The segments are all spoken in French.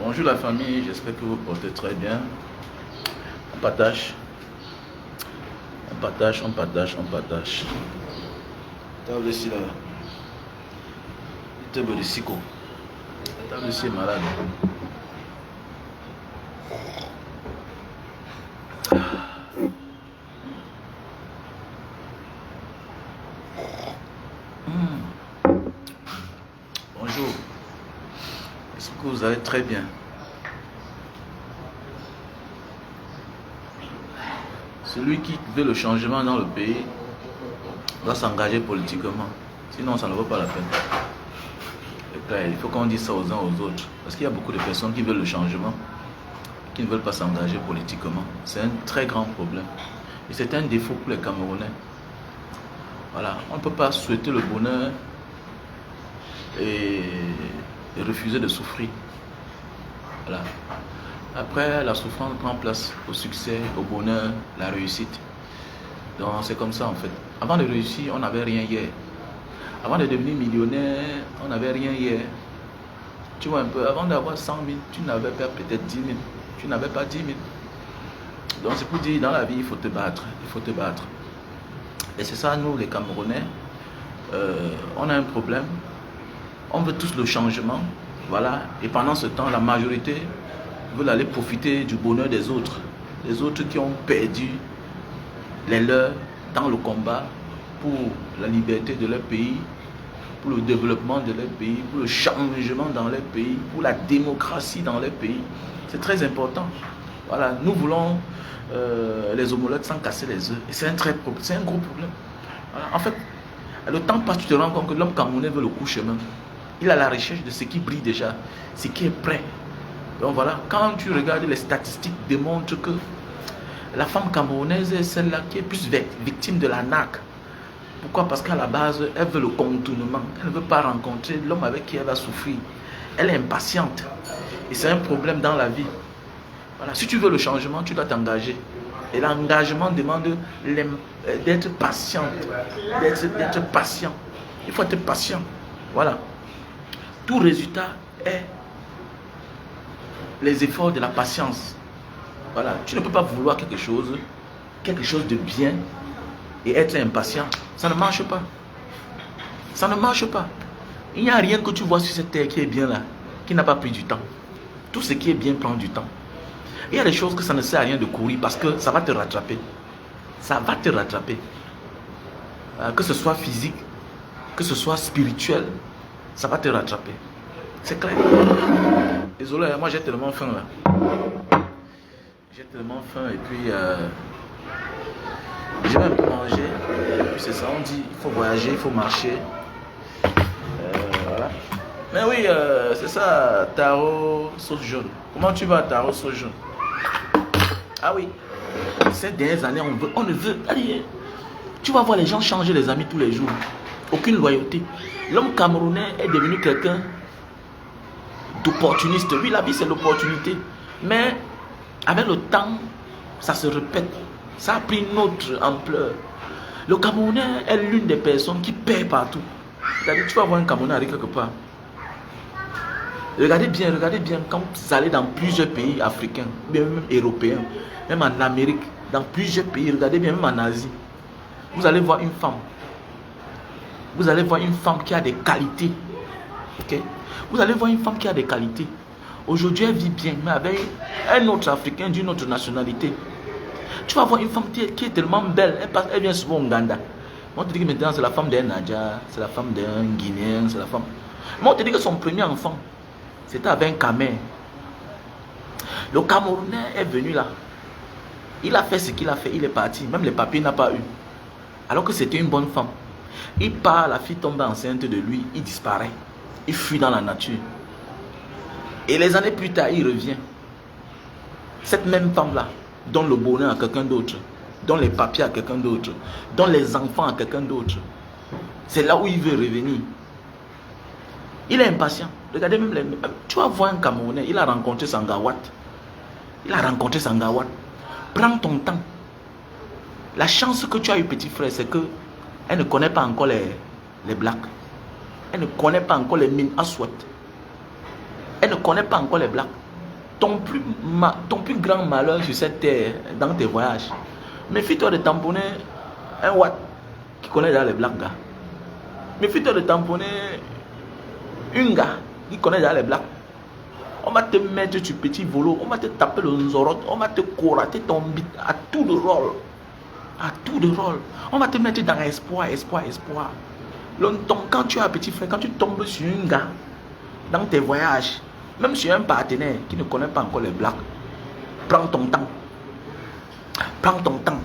Bonjour la famille, j'espère que vous portez très bien. On partage. On partage, on partage, on partage. Table ici là. Table de Sico. Table ici est malade. Bonjour. Est-ce que vous allez très bien? Celui qui veut le changement dans le pays doit s'engager politiquement. Sinon, ça ne vaut pas la peine. Il faut qu'on dise ça aux uns aux autres. Parce qu'il y a beaucoup de personnes qui veulent le changement, qui ne veulent pas s'engager politiquement. C'est un très grand problème. Et c'est un défaut pour les Camerounais. Voilà. On ne peut pas souhaiter le bonheur et refuser de souffrir. Voilà. Après, la souffrance prend place au succès, au bonheur, la réussite. Donc c'est comme ça en fait. Avant de réussir, on n'avait rien hier. Avant de devenir millionnaire, on n'avait rien hier. Tu vois un peu, avant d'avoir 100 000, tu n'avais pas peut-être 10 000. Tu n'avais pas 10 000. Donc c'est pour dire, dans la vie, il faut te battre. Il faut te battre. Et c'est ça, nous les Camerounais, on a un problème. On veut tous le changement. Voilà. Et pendant ce temps, la majorité veulent aller profiter du bonheur des autres. Les autres qui ont perdu les leurs dans le combat pour la liberté de leur pays, pour le développement de leur pays, pour le changement dans leur pays, pour la démocratie dans leur pays. C'est très important. Voilà, nous voulons les omelettes sans casser les œufs. Et c'est un gros problème. Voilà. En fait, le temps passe, tu te rends compte que l'homme camerounais veut le court chemin. Il a la recherche de ce qui brille déjà, ce qui est prêt. Donc voilà, quand tu regardes les statistiques démontrent que la femme camerounaise est celle-là qui est plus victime de la naque. Pourquoi? Parce qu'à la base, elle veut le contournement. Elle ne veut pas rencontrer l'homme avec qui elle va souffrir. Elle est impatiente. Et c'est un problème dans la vie. Voilà. Si tu veux le changement, tu dois t'engager. Et l'engagement demande d'être patient. D'être patient. Il faut être patient. Voilà. Tout résultat est les efforts de la patience. Voilà. Tu ne peux pas vouloir quelque chose de bien et être impatient. Ça ne marche pas. Ça ne marche pas. Il n'y a rien que tu vois sur cette terre qui est bien là, qui n'a pas pris du temps. Tout ce qui est bien prend du temps. Il y a des choses que ça ne sert à rien de courir parce que ça va te rattraper. Ça va te rattraper. Que ce soit physique, que ce soit spirituel, ça va te rattraper. C'est clair. Désolé, moi j'ai tellement faim là. J'ai tellement faim et puis je vais un peu manger. Et puis c'est ça, on dit il faut voyager, il faut marcher. Voilà. Mais oui, c'est ça, taro sauce jaune. Comment tu vas, taro sauce jaune? Ah oui, ces dernières années, on ne veut. Allez, tu vas voir les gens changer les amis tous les jours. Aucune loyauté. L'homme camerounais est devenu quelqu'un d'opportuniste. Oui, la vie c'est l'opportunité. Mais avec le temps, ça se répète. Ça a pris une autre ampleur. Le Camerounais est l'une des personnes qui paie partout. C'est-à-dire, tu vas voir un Camerounais aller quelque part. Regardez bien, quand vous allez dans plusieurs pays africains, même européens, même en Amérique, dans plusieurs pays, regardez bien, même en Asie, vous allez voir une femme. Vous allez voir une femme qui a des qualités. Okay? Vous allez voir une femme qui a des qualités. Aujourd'hui, elle vit bien, mais avec un autre Africain d'une autre nationalité. Tu vas voir une femme qui est tellement belle. Elle vient souvent au Ouganda. On te dit que maintenant, c'est la femme d'un Nadja, c'est la femme d'un Guinéen, c'est la femme. Mais on te dit que son premier enfant, c'était avec un Camer. Le Camerounais est venu là. Il a fait ce qu'il a fait, il est parti. Même les papiers n'a pas eu. Alors que c'était une bonne femme. Il part, la fille tombe enceinte de lui, il disparaît. Il fuit dans la nature. Et les années plus tard, il revient. Cette même femme-là donne le bonheur à quelqu'un d'autre, donne les papiers à quelqu'un d'autre, donne les enfants à quelqu'un d'autre. C'est là où il veut revenir. Il est impatient. Regardez même tu vas voir un Camerounais, il a rencontré Sangawat. Il a rencontré Sangawat. Prends ton temps. La chance que tu as eu, petit frère, c'est que elle ne connaît pas encore les blacks. Elle ne connaît pas encore les mines Aswat. Elle ne connaît pas encore les blacks. Ton plus grand malheur sur cette terre, dans tes voyages, méfie-toi de tamponner un Watt qui connaît déjà les blacks gars. Méfie-toi de tamponner une gars qui connaît déjà les blacks. On va te mettre sur petit volo, on va te taper le nzorot, on va te corater ton bit à tout de rôle. À tout de rôle. On va te mettre dans espoir. Quand tu as un petit frère, quand tu tombes sur un gars dans tes voyages, même sur un partenaire qui ne connaît pas encore les blacks, prends ton temps. Prends ton temps.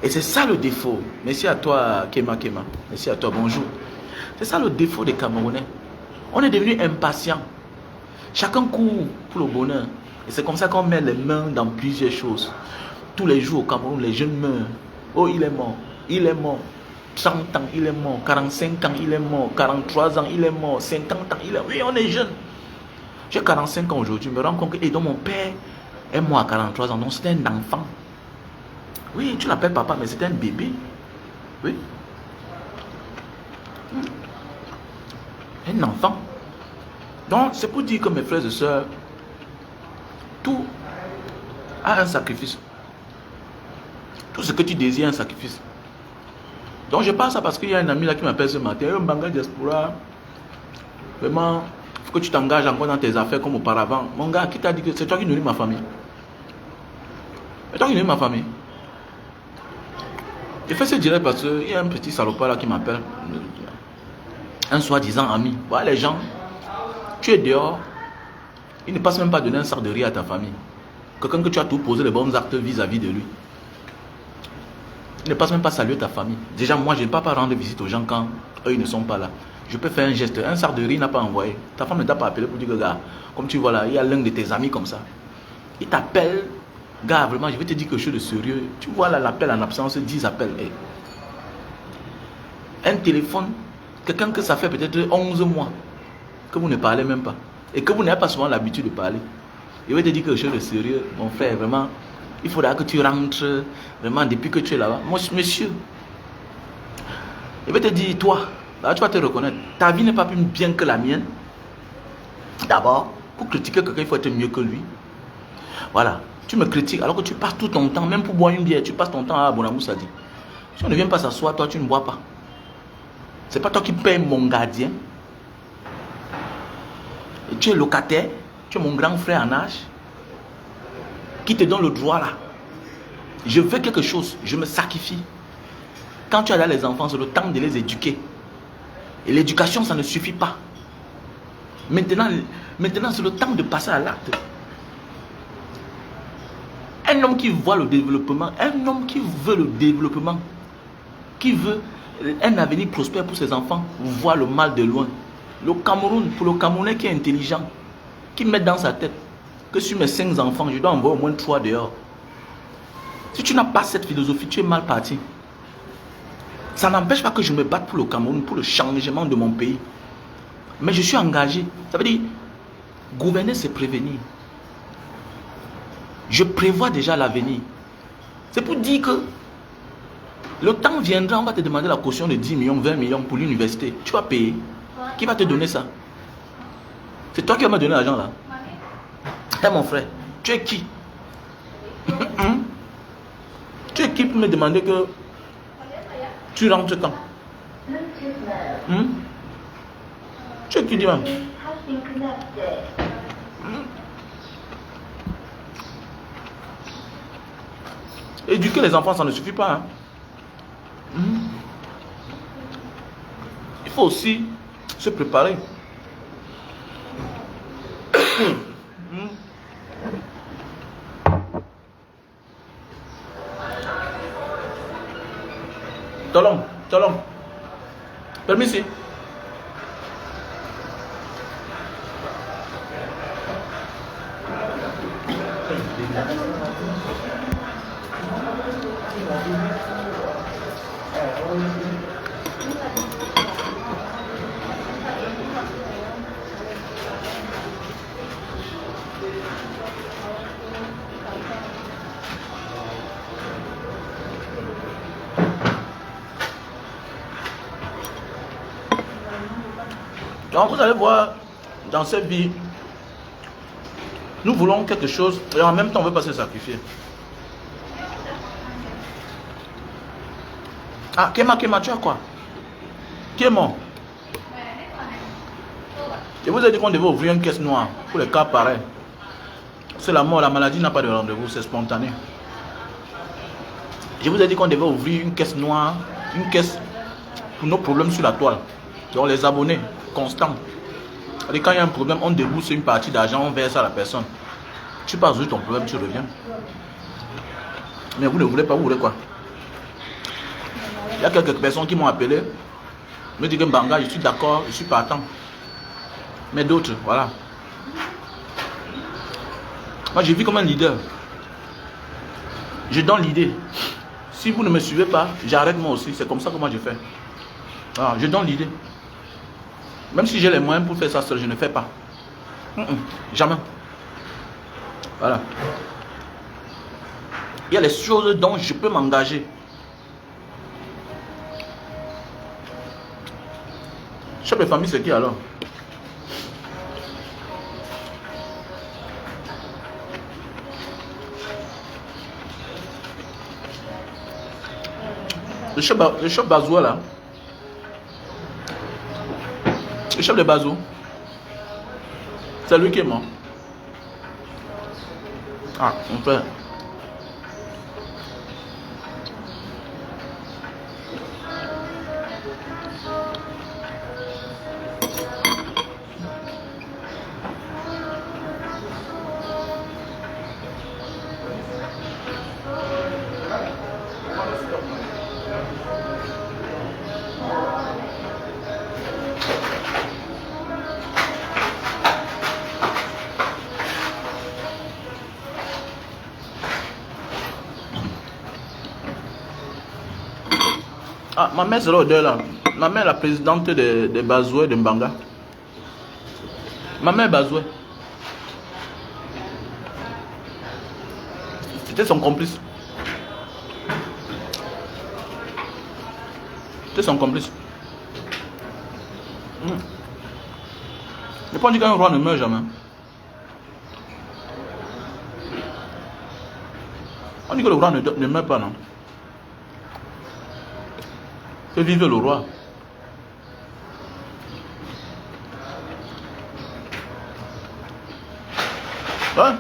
Et c'est ça le défaut. Merci à toi, Kema. Merci à toi, bonjour. C'est ça le défaut des Camerounais. On est devenu impatient. Chacun court pour le bonheur. Et c'est comme ça qu'on met les mains dans plusieurs choses. Tous les jours au Cameroun, les jeunes meurent. Oh, il est mort. Il est mort. 30 ans, il est mort. 45 ans, il est mort. 43 ans, il est mort. 50 ans, il est mort. Oui, on est jeune. J'ai 45 ans aujourd'hui. Je me rends compte que donc mon père est mort à 43 ans. Donc c'était un enfant. Oui, tu l'appelles papa, mais c'était un bébé. Oui. Un enfant. Donc, c'est pour dire que mes frères et sœurs, tout a un sacrifice. Tout ce que tu désires, un sacrifice. Donc, je parle ça parce qu'il y a un ami là qui m'appelle ce matin. Mbanga Diaspora, vraiment, il faut que tu t'engages encore dans tes affaires comme auparavant. Mon gars, qui t'a dit que c'est toi qui nourris ma famille? C'est toi qui nourris ma famille. Je fais ce direct parce qu'il y a un petit salopard là qui m'appelle. Un soi-disant ami. Voilà les gens, tu es dehors, il ne passe même pas donner un sac de riz à ta famille. Quelqu'un que tu as tout posé les bons actes vis-à-vis de lui. Il ne passe même pas saluer ta famille. Déjà, moi, je ne peux pas rendre visite aux gens quand eux, ils ne sont pas là. Je peux faire un geste. Un sac de riz n'a pas envoyé. Ta femme ne t'a pas appelé pour dire que, gars, comme tu vois là, il y a l'un de tes amis comme ça. Il t'appelle, gars, vraiment, je vais te dire quelque chose de sérieux. Tu vois là, l'appel en absence, 10 appels. Hey. Un téléphone, quelqu'un que ça fait peut-être 11 mois que vous ne parlez même pas. Et que vous n'avez pas souvent l'habitude de parler. Je vais te dire quelque chose de sérieux, mon frère, vraiment. Il faudra que tu rentres, vraiment, depuis que tu es là-bas. Moi, monsieur, je vais te dire, toi, là, tu vas te reconnaître. Ta vie n'est pas plus bien que la mienne. D'abord, pour critiquer quelqu'un, il faut être mieux que lui. Voilà. Tu me critiques alors que tu passes tout ton temps, même pour boire une bière, tu passes ton temps à Bonamou Sadi. Si on ne vient pas s'asseoir, toi, tu ne bois pas. C'est pas toi qui payes mon gardien. Et tu es locataire, tu es mon grand frère en âge, qui te donne le droit là. Je veux quelque chose, je me sacrifie. Quand tu as là les enfants, c'est le temps de les éduquer. Et l'éducation, ça ne suffit pas. Maintenant c'est le temps de passer à l'acte. Un homme qui voit le développement, un homme qui veut le développement, qui veut un avenir prospère pour ses enfants, voit le mal de loin. Le Cameroun, pour le Camerounais qui est intelligent, qui met dans sa tête que sur mes 5 enfants, je dois envoyer au moins 3 dehors. Si tu n'as pas cette philosophie, tu es mal parti. Ça n'empêche pas que je me batte pour le Cameroun, pour le changement de mon pays. Mais je suis engagé. Ça veut dire, gouverner, c'est prévenir. Je prévois déjà l'avenir. C'est pour dire que le temps viendra, on va te demander la caution de 10 millions, 20 millions pour l'université. Tu vas payer. Qui va te donner ça? C'est toi qui vas me donner l'argent là. Hé mon frère, tu es qui? Tu es qui pour me demander que tu rentres quand? Tu es qui, dis-moi? Éduquer les enfants, ça ne suffit pas. Hein? Il faut aussi se préparer. Tolong, tolong. Permisi. Donc vous allez voir, dans cette vie, nous voulons quelque chose et en même temps on ne veut pas se sacrifier. Ah, Kéma, tu as quoi? Qui est mort? Je vous ai dit qu'on devait ouvrir une caisse noire pour les cas pareils. C'est la mort, la maladie n'a pas de rendez-vous, c'est spontané. Je vous ai dit qu'on devait ouvrir une caisse noire, une caisse pour nos problèmes sur la toile. Donc les abonnés constants. Et quand il y a un problème, on débourse une partie d'argent, on verse à la personne. Tu passes sur ton problème, tu reviens. Mais vous ne voulez pas, vous voulez quoi? Il y a quelques personnes qui m'ont appelé, me disent que Mbanga, je suis d'accord, je suis partant. Mais d'autres, voilà. Moi, je vis comme un leader. Je donne l'idée. Si vous ne me suivez pas, j'arrête moi aussi. C'est comme ça que moi je fais. Voilà, je donne l'idée. Même si j'ai les moyens pour faire ça seul, je ne fais pas. Jamais. Voilà. Il y a les choses dont je peux m'engager. Chef de famille, c'est qui alors? Le chef Bazou là. Le chef de Bazou. C'est lui qui est mort. Ah, mon père. Ah, ma mère c'est l'odeur là. Ma mère la présidente des Bazoué de Mbanga. Ma mère Bazoué. C'était son complice. C'était son complice. Je pense qu'un roi ne meurt jamais. On dit que le roi ne meurt pas, non? Que vive le roi. Ouais.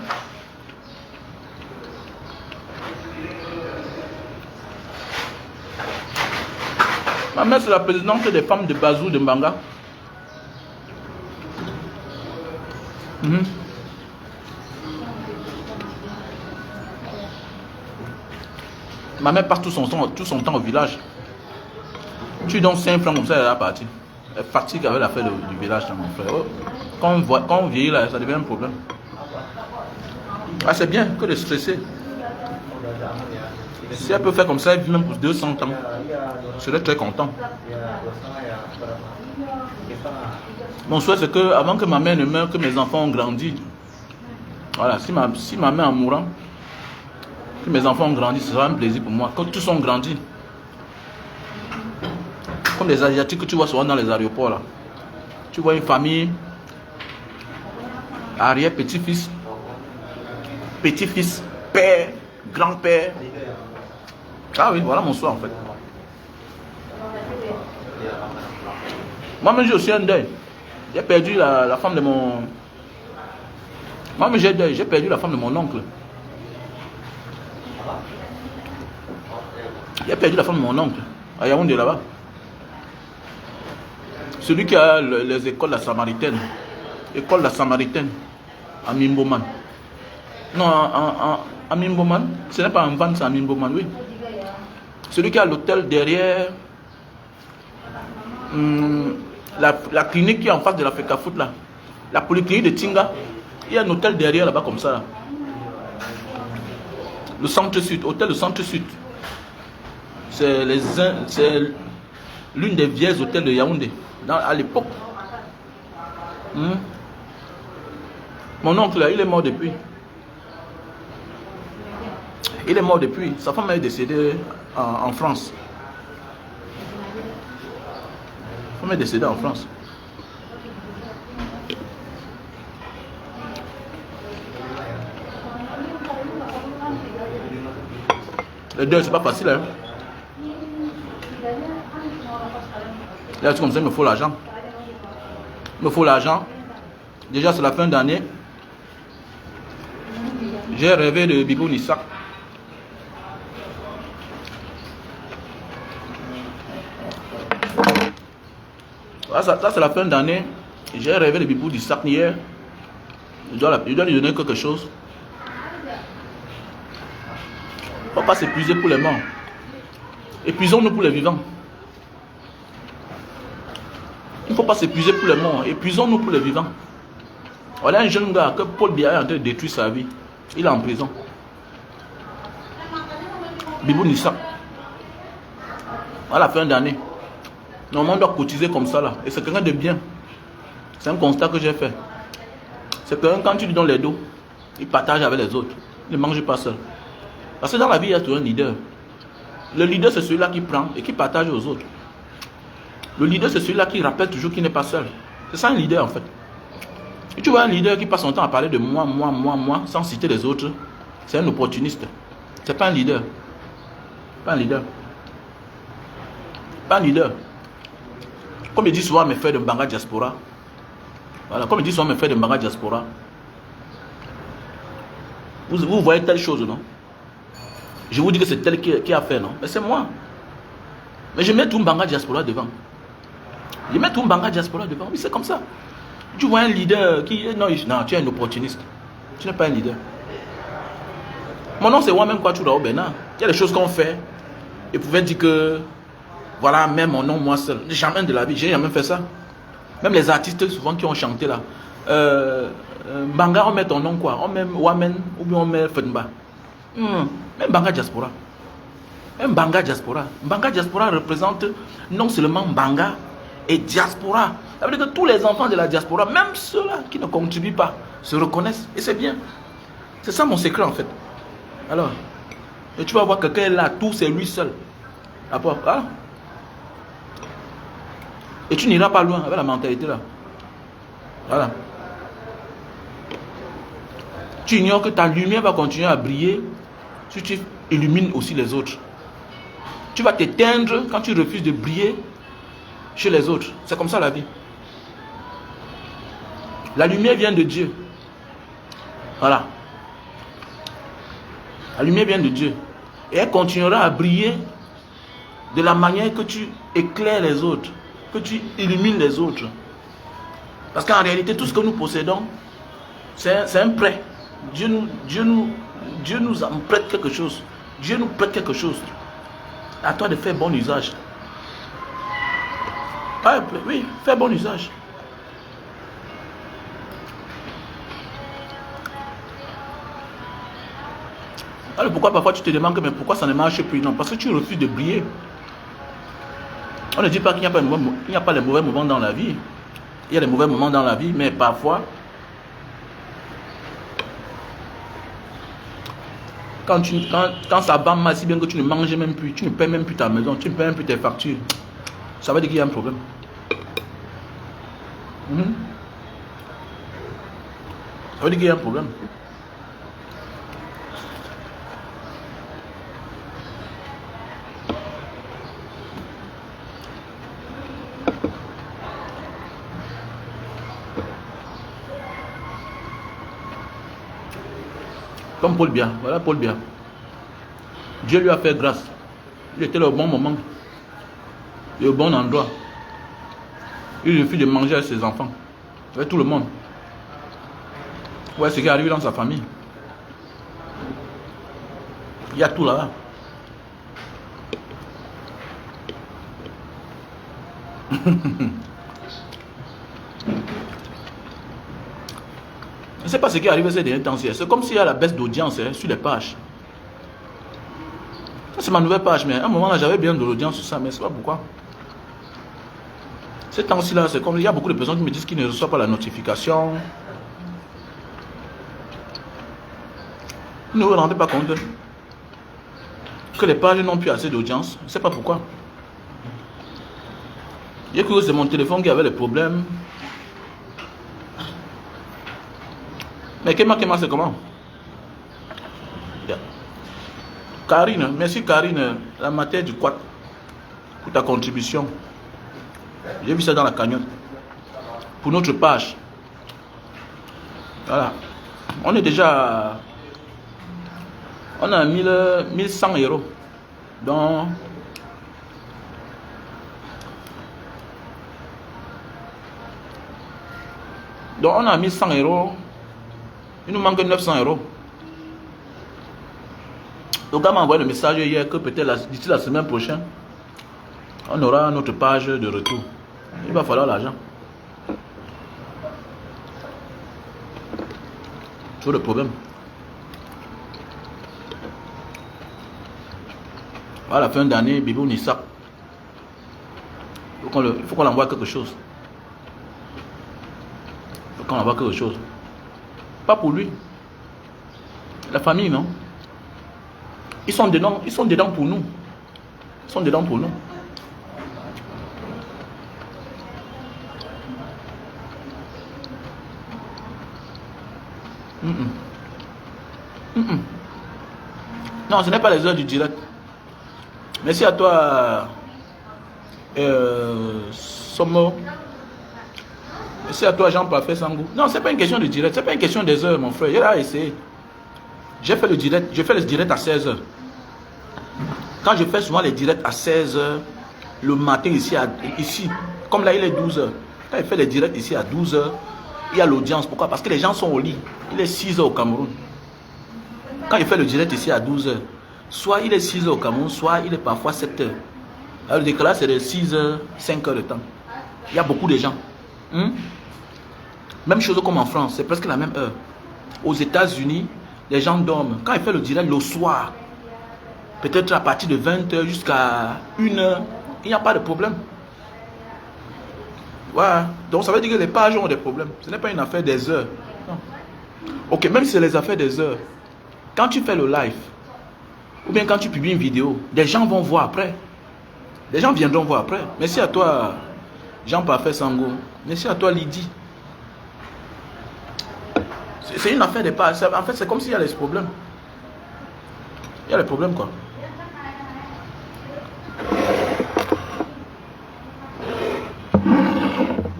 Ma mère, c'est la présidente des femmes de Bazou de Mbanga. Ma mère passe tout son temps au village. Tu donnes 5 francs comme ça, elle est partie. Elle fatigue avec l'affaire du village, mon frère. Oh. Quand on vieillit là, ça devient un problème. Ah, c'est bien que de stresser. Si elle peut faire comme ça, elle vit même pour 200 ans. Je serais très content. Mon souhait, c'est que avant que ma mère ne meure, que mes enfants ont grandi. Voilà, si ma mère en mourant, que mes enfants ont grandi, ce sera un plaisir pour moi. Quand tous ont grandi. Comme les Asiatiques que tu vois souvent dans les aéroports là. Tu vois une famille, arrière, petit-fils, petit-fils, père, grand-père. Ah oui, voilà mon souhait en fait. Moi-même j'ai aussi un deuil. J'ai perdu la femme de mon... Moi-même j'ai perdu la femme de mon oncle. J'ai perdu la femme de mon oncle, à Yaoundé là-bas. Celui qui a les écoles de la Samaritaine. École de la Samaritaine. À Mimboman. Non, à Mimboman. Ce n'est pas en Van, c'est à Mimboman, oui. Celui qui a l'hôtel derrière la clinique qui est en face de la FECAFOOT là. La polyclinique de Tinga. Il y a un hôtel derrière là-bas comme ça. Là. Le centre sud, hôtel de centre sud. C'est l'une des vieilles hôtels de Yaoundé. À l'époque. Mon oncle là, il est mort depuis. Il est mort depuis. Sa femme est décédée en France. Sa femme est décédée en France. Le deuil, c'est pas facile. Hein? Là, c'est comme ça, il me faut l'argent. Il me faut l'argent. Déjà, c'est la fin d'année. J'ai rêvé de Bibou Nissak. Ça c'est la fin d'année. J'ai rêvé de Bibou Nissak hier. Je dois lui donner quelque chose. Il ne faut pas s'épuiser pour les morts. Épuisons-nous pour les vivants. Il ne faut pas s'épuiser pour les morts. Épuisons-nous pour les vivants. On a un jeune gars que Paul Biya est en train de détruire sa vie. Il est en prison. Bibou Nissak. À la fin d'année. Normalement, on doit cotiser comme ça là. Et c'est quelqu'un de bien. C'est un constat que j'ai fait. C'est que quand tu lui donnes les dos, il partage avec les autres. Il ne mange pas seul. Parce que dans la vie, il y a toujours un leader. Le leader, c'est celui-là qui prend et qui partage aux autres. Le leader, c'est celui-là qui rappelle toujours qu'il n'est pas seul. C'est ça un leader en fait. Et tu vois un leader qui passe son temps à parler de moi, sans citer les autres, c'est un opportuniste. C'est pas un leader. Pas un leader. Pas un leader. Comme il dit souvent mes frères de Mbanga Diaspora. Voilà, comme il dit souvent mes frères de Mbanga Diaspora. Vous voyez telle chose, non? Je vous dis que c'est tel qui a fait, non? Mais c'est moi. Mais je mets tout Mbanga Diaspora devant. Je mets tout Mbanga Diaspora devant. Oui, c'est comme ça. Tu vois un leader qui... Non, tu es un opportuniste. Tu n'es pas un leader. Mon nom, c'est moi-même Kwachura Obena. Il y a des choses qu'on fait. Et vous pouvez dire que... Voilà, même mon nom, moi seul. Jamais de la vie. J'ai jamais fait ça. Même les artistes, souvent, qui ont chanté là. Mbanga, on met ton nom quoi? On met Wamen ou bien on met Fenba. Même Mbanga Diaspora. Même Mbanga Diaspora. Mbanga Diaspora représente non seulement Mbanga et Diaspora. Ça veut dire que tous les enfants de la diaspora, même ceux-là qui ne contribuent pas, se reconnaissent. Et c'est bien. C'est ça mon secret en fait. Alors, et tu vas voir quelqu'un là, tout c'est lui seul. Voilà. Et tu n'iras pas loin avec la mentalité là. Voilà. Tu ignores que ta lumière va continuer à briller si tu illumines aussi les autres. Tu vas t'éteindre quand tu refuses de briller chez les autres. C'est comme ça la vie. La lumière vient de Dieu. Voilà. La lumière vient de Dieu. Et elle continuera à briller de la manière que tu éclaires les autres, que tu illumines les autres. Parce qu'en réalité, tout ce que nous possédons, c'est un prêt. Dieu nous en prête quelque chose. Dieu nous prête quelque chose. À toi de faire bon usage. Ah, oui, fais bon usage. Alors pourquoi parfois tu te demandes mais pourquoi ça ne marche plus? Non, parce que tu refuses de briller. On ne dit pas qu'il n'y a pas les mauvais moments dans la vie. Il y a des mauvais moments dans la vie, mais parfois, quand ça va mal, si bien que tu ne manges même plus, tu ne paies même plus ta maison, tu ne paies même plus tes factures, ça veut dire qu'il y a un problème. Ça veut dire qu'il y a un problème. Comme Paul Biya, voilà Paul Biya. Dieu lui a fait grâce. Il était au bon moment et au bon endroit. Il suffit de manger avec ses enfants, avec tout le monde. Ouais, ce qui est arrivé dans sa famille. Il y a tout là-bas. Je ne sais pas ce qui arrive ces derniers temps. C'est comme s'il y a la baisse d'audience sur les pages. Ça, c'est ma nouvelle page, mais à un moment là, j'avais bien de l'audience sur ça, mais c'est pas pourquoi. Ces temps-ci là, c'est comme il y a beaucoup de personnes qui me disent qu'ils ne reçoivent pas la notification. Vous ne vous rendez pas compte que les pages n'ont plus assez d'audience. Je ne sais pas pourquoi. J'ai cru que c'est mon téléphone qui avait les problèmes. Mais Kema, c'est comment? Karine, merci Karine, la matière du quad pour ta contribution. J'ai vu ça dans la cagnotte. Pour notre page. Voilà. On est déjà... On a 1100 euros. Donc... on a 1100 euros. Il nous manque 900 euros. Le gars m'a envoyé le message hier que peut-être d'ici la semaine prochaine, on aura notre page de retour. Il va falloir l'argent. C'est le problème. À la fin d'année, Bibou Nissa. Il faut qu'on envoie quelque chose. Il faut qu'on envoie quelque chose. Pas pour lui. La famille, non? Ils sont dedans pour nous. Ils sont dedans pour nous. Non, ce n'est pas les heures du direct. Merci à toi, Somo. Merci à toi, Jean-Parfait Sangou. Non, ce n'est pas une question de direct. Ce n'est pas une question des heures, mon frère. J'ai essayé. J'ai fait le direct. Je fais le direct à 16h. Quand je fais souvent les directs à 16h, le matin ici, comme là il est 12h. Quand je fais les directs ici à 12h, il y a l'audience. Pourquoi? Parce que les gens sont au lit. Il est 6h au Cameroun. Quand je fais le direct ici à 12h, soit il est 6h au Cameroun, soit il est parfois 7h. Alors le décalage c'est de 6h, 5h de temps. Il y a beaucoup de gens. Même chose comme en France, c'est presque la même heure. Aux États-Unis, les gens dorment. Quand il fait le direct le soir, peut-être à partir de 20h jusqu'à 1h, il n'y a pas de problème. Voilà. Donc ça veut dire que les pages ont des problèmes. Ce n'est pas une affaire des heures. Non. Ok, même si c'est les affaires des heures, quand tu fais le live, ou bien quand tu publies une vidéo, des gens vont voir après. Les gens viendront voir après. Merci à toi, Jean-Parfait Sango. Merci à toi, Lydie. C'est une affaire des pages. En fait, c'est comme s'il y a des problèmes. Il y a des problèmes, quoi.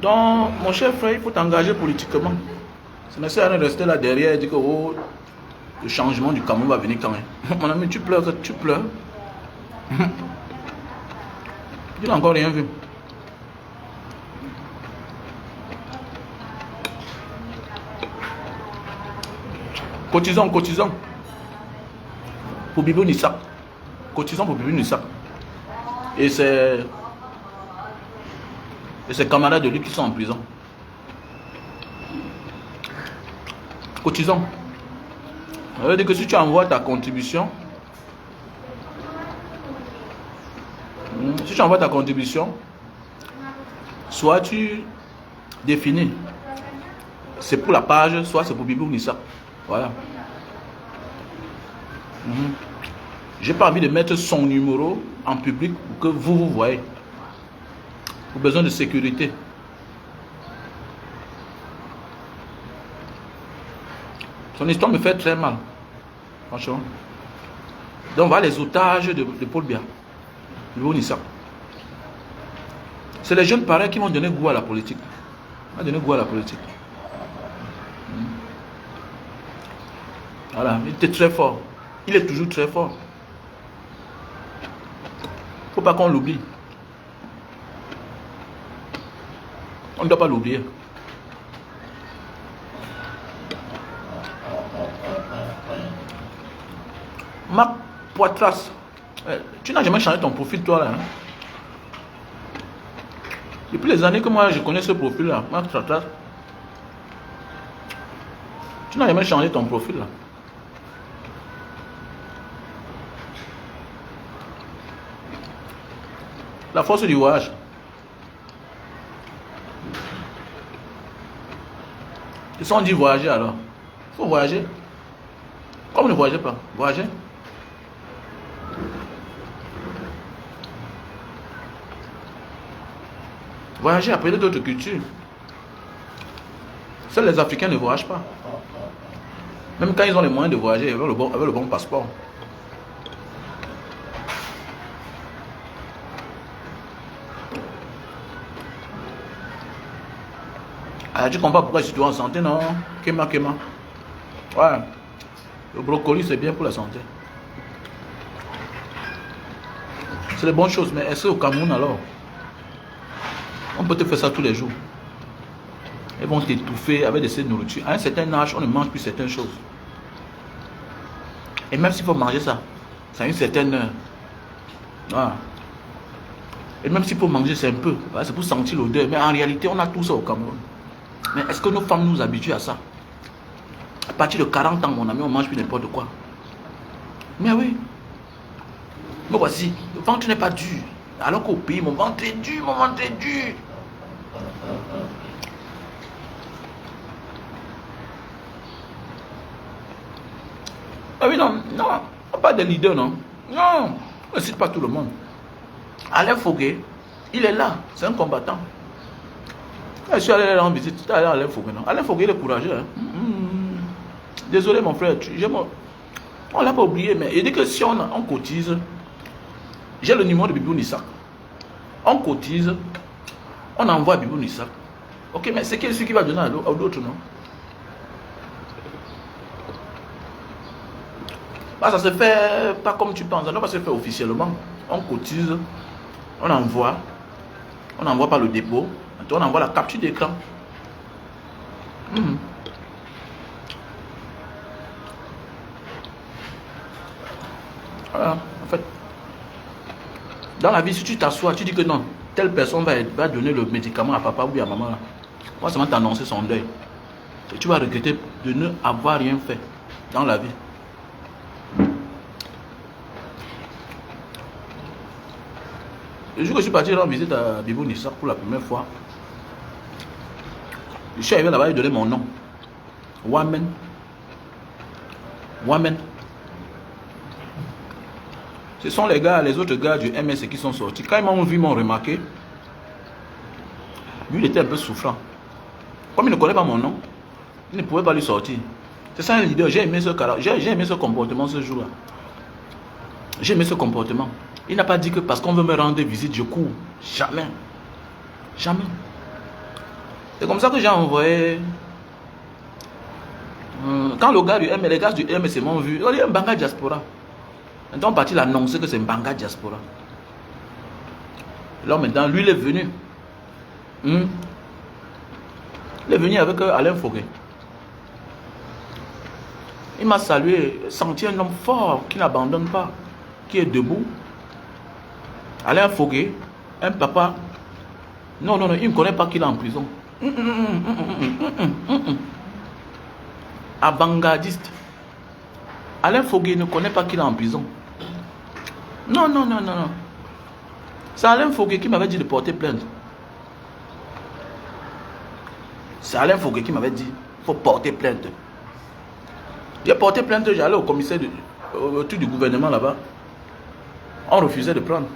Donc, mon cher frère, il faut t'engager politiquement. Ça ne sert à rien de rester là derrière et dire que oh, le changement du Cameroun va venir quand même. Mon ami, tu pleures, tu pleures. Tu n'as encore rien vu. Cotisons, cotisons. Pour Bibou Nissa. Cotisons pour Bibou Nissa. Et c'est ses camarades de lui qui sont en prison. Cotisons. Ça veut dire que si tu envoies ta contribution, soit tu définis, c'est pour la page, soit c'est pour Bibou Nissa. Voilà. J'ai pas envie de mettre son numéro en public pour que vous voyez. Pour besoin de sécurité. Son histoire me fait très mal. Franchement. Donc voilà les otages de Paul Biya. C'est les jeunes pareils qui m'ont donné goût à la politique. Voilà, il était très fort. Il est toujours très fort. Faut pas qu'on l'oublie. On ne doit pas l'oublier. Marc Poitras, tu n'as jamais changé ton profil toi là, hein? Depuis les années que moi je connais ce profil-là, tu n'as jamais changé ton profil là. La force du voyage. Et si on dit voyager alors, il faut voyager. Comme ne voyagez pas, voyager. Voyager, apprendre d'autres cultures. Seuls les Africains ne voyagent pas. Même quand ils ont les moyens de voyager, avec le bon passeport. Ah, tu comprends pourquoi je suis en santé, non? Kema. Ouais. Le brocoli, c'est bien pour la santé. C'est des bonnes choses, mais est-ce au Cameroun alors? On peut te faire ça tous les jours. Ils vont t'étouffer avec de cette nourriture. À un certain âge, on ne mange plus certaines choses. Et même s'il faut manger ça, c'est à une certaine heure. Voilà. Et même s'il faut manger, c'est un peu. C'est pour sentir l'odeur. Mais en réalité, on a tout ça au Cameroun. Mais est-ce que nos femmes nous habituent à ça? À partir de 40 ans, mon ami, on mange plus n'importe quoi. Mais oui. Mais voici, le ventre n'est pas dur. Alors qu'au pays, mon ventre est dur, Ah oui, non, pas de leader, non. Non, on ne cite pas tout le monde. Alain Foguet, il est là, c'est un combattant. Je suis allé en visite, tu es allé à Alain Foguet, non? Alain Foguet, il est courageux. Hein? Désolé, mon frère, on ne l'a pas oublié, mais il dit que si on cotise, j'ai le numéro de Bibou Nissak. On cotise, on envoie Bibou Nissak. Ok, mais c'est qui celui qui va donner à d'autres, non? Bah, ça se fait pas comme tu penses, ça ne doit pas se faire officiellement. On cotise, on envoie par le dépôt, on envoie la capture d'écran. Voilà, en fait. Dans la vie, si tu t'assois, tu dis que non, telle personne va donner le médicament à papa ou à maman, là. Moi, ça va t'annoncer son deuil. Et tu vas regretter de ne avoir rien fait dans la vie. Le jour que je suis parti rendre visite à Bibou Nissak pour la première fois, je suis arrivé là-bas et donné mon nom. Wamen. Ce sont les autres gars du MS qui sont sortis. Quand ils m'ont vu, ils m'ont remarqué. Lui, il était un peu souffrant. Comme il ne connaît pas mon nom, il ne pouvait pas lui sortir. C'est ça un leader. J'ai aimé ce comportement ce jour-là. J'ai aimé ce comportement. Il n'a pas dit que parce qu'on veut me rendre visite, je cours. Jamais. Jamais. C'est comme ça que j'ai envoyé. Quand les gars du MS m'ont vu, il y a un Mbanga Diaspora. Maintenant, on partit l'annoncer que c'est Mbanga Diaspora. Là, maintenant, lui, il est venu. Il est venu avec Alain Foguet. Il m'a salué, senti un homme fort qui n'abandonne pas, qui est debout. Alain Foguet, un papa. Non, il ne connaît pas qu'il est en prison. Avant-gardiste. Alain Foguet ne connaît pas qu'il est en prison. Non. C'est Alain Foguet qui m'avait dit de porter plainte. C'est Alain Foguet qui m'avait dit il faut porter plainte. J'ai porté plainte, j'allais au commissaire au truc du gouvernement là-bas. On refusait de prendre.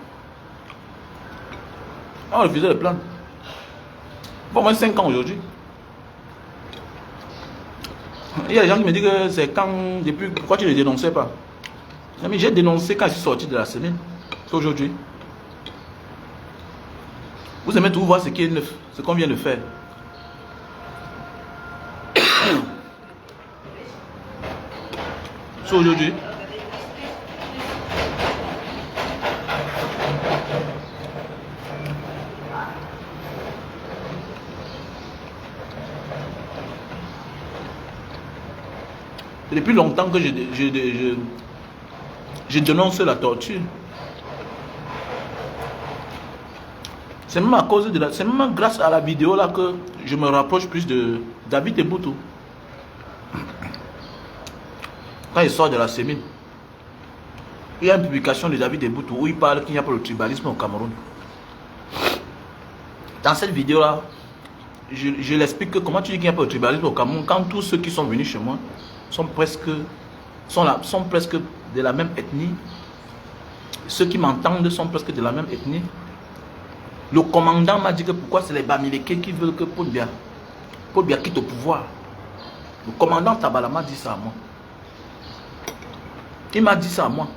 Pour moins 5 ans aujourd'hui. Il y a des gens qui me disent que c'est quand, depuis, pourquoi tu ne dénonçais pas? Mais j'ai dénoncé quand je suis sorti de la semaine. C'est aujourd'hui. Vous aimez tout voir ce qui est neuf, ce qu'on vient de faire. C'est aujourd'hui. Depuis longtemps que je dénonce la torture. C'est même à cause de c'est même grâce à la vidéo là que je me rapproche plus de David Eboutou. Quand il sort de la sémine, il y a une publication de David Eboutou où il parle qu'il n'y a pas de tribalisme au Cameroun. Dans cette vidéo là, je l'explique que comment tu dis qu'il n'y a pas de tribalisme au Cameroun quand tous ceux qui sont venus chez moi sont presque de la même ethnie. Ceux qui m'entendent sont presque de la même ethnie. Le commandant m'a dit que pourquoi c'est les Bamileke qui veulent que Paul Biya quitte au pouvoir. Le commandant Tabala m'a dit ça à moi. Il m'a dit ça à moi.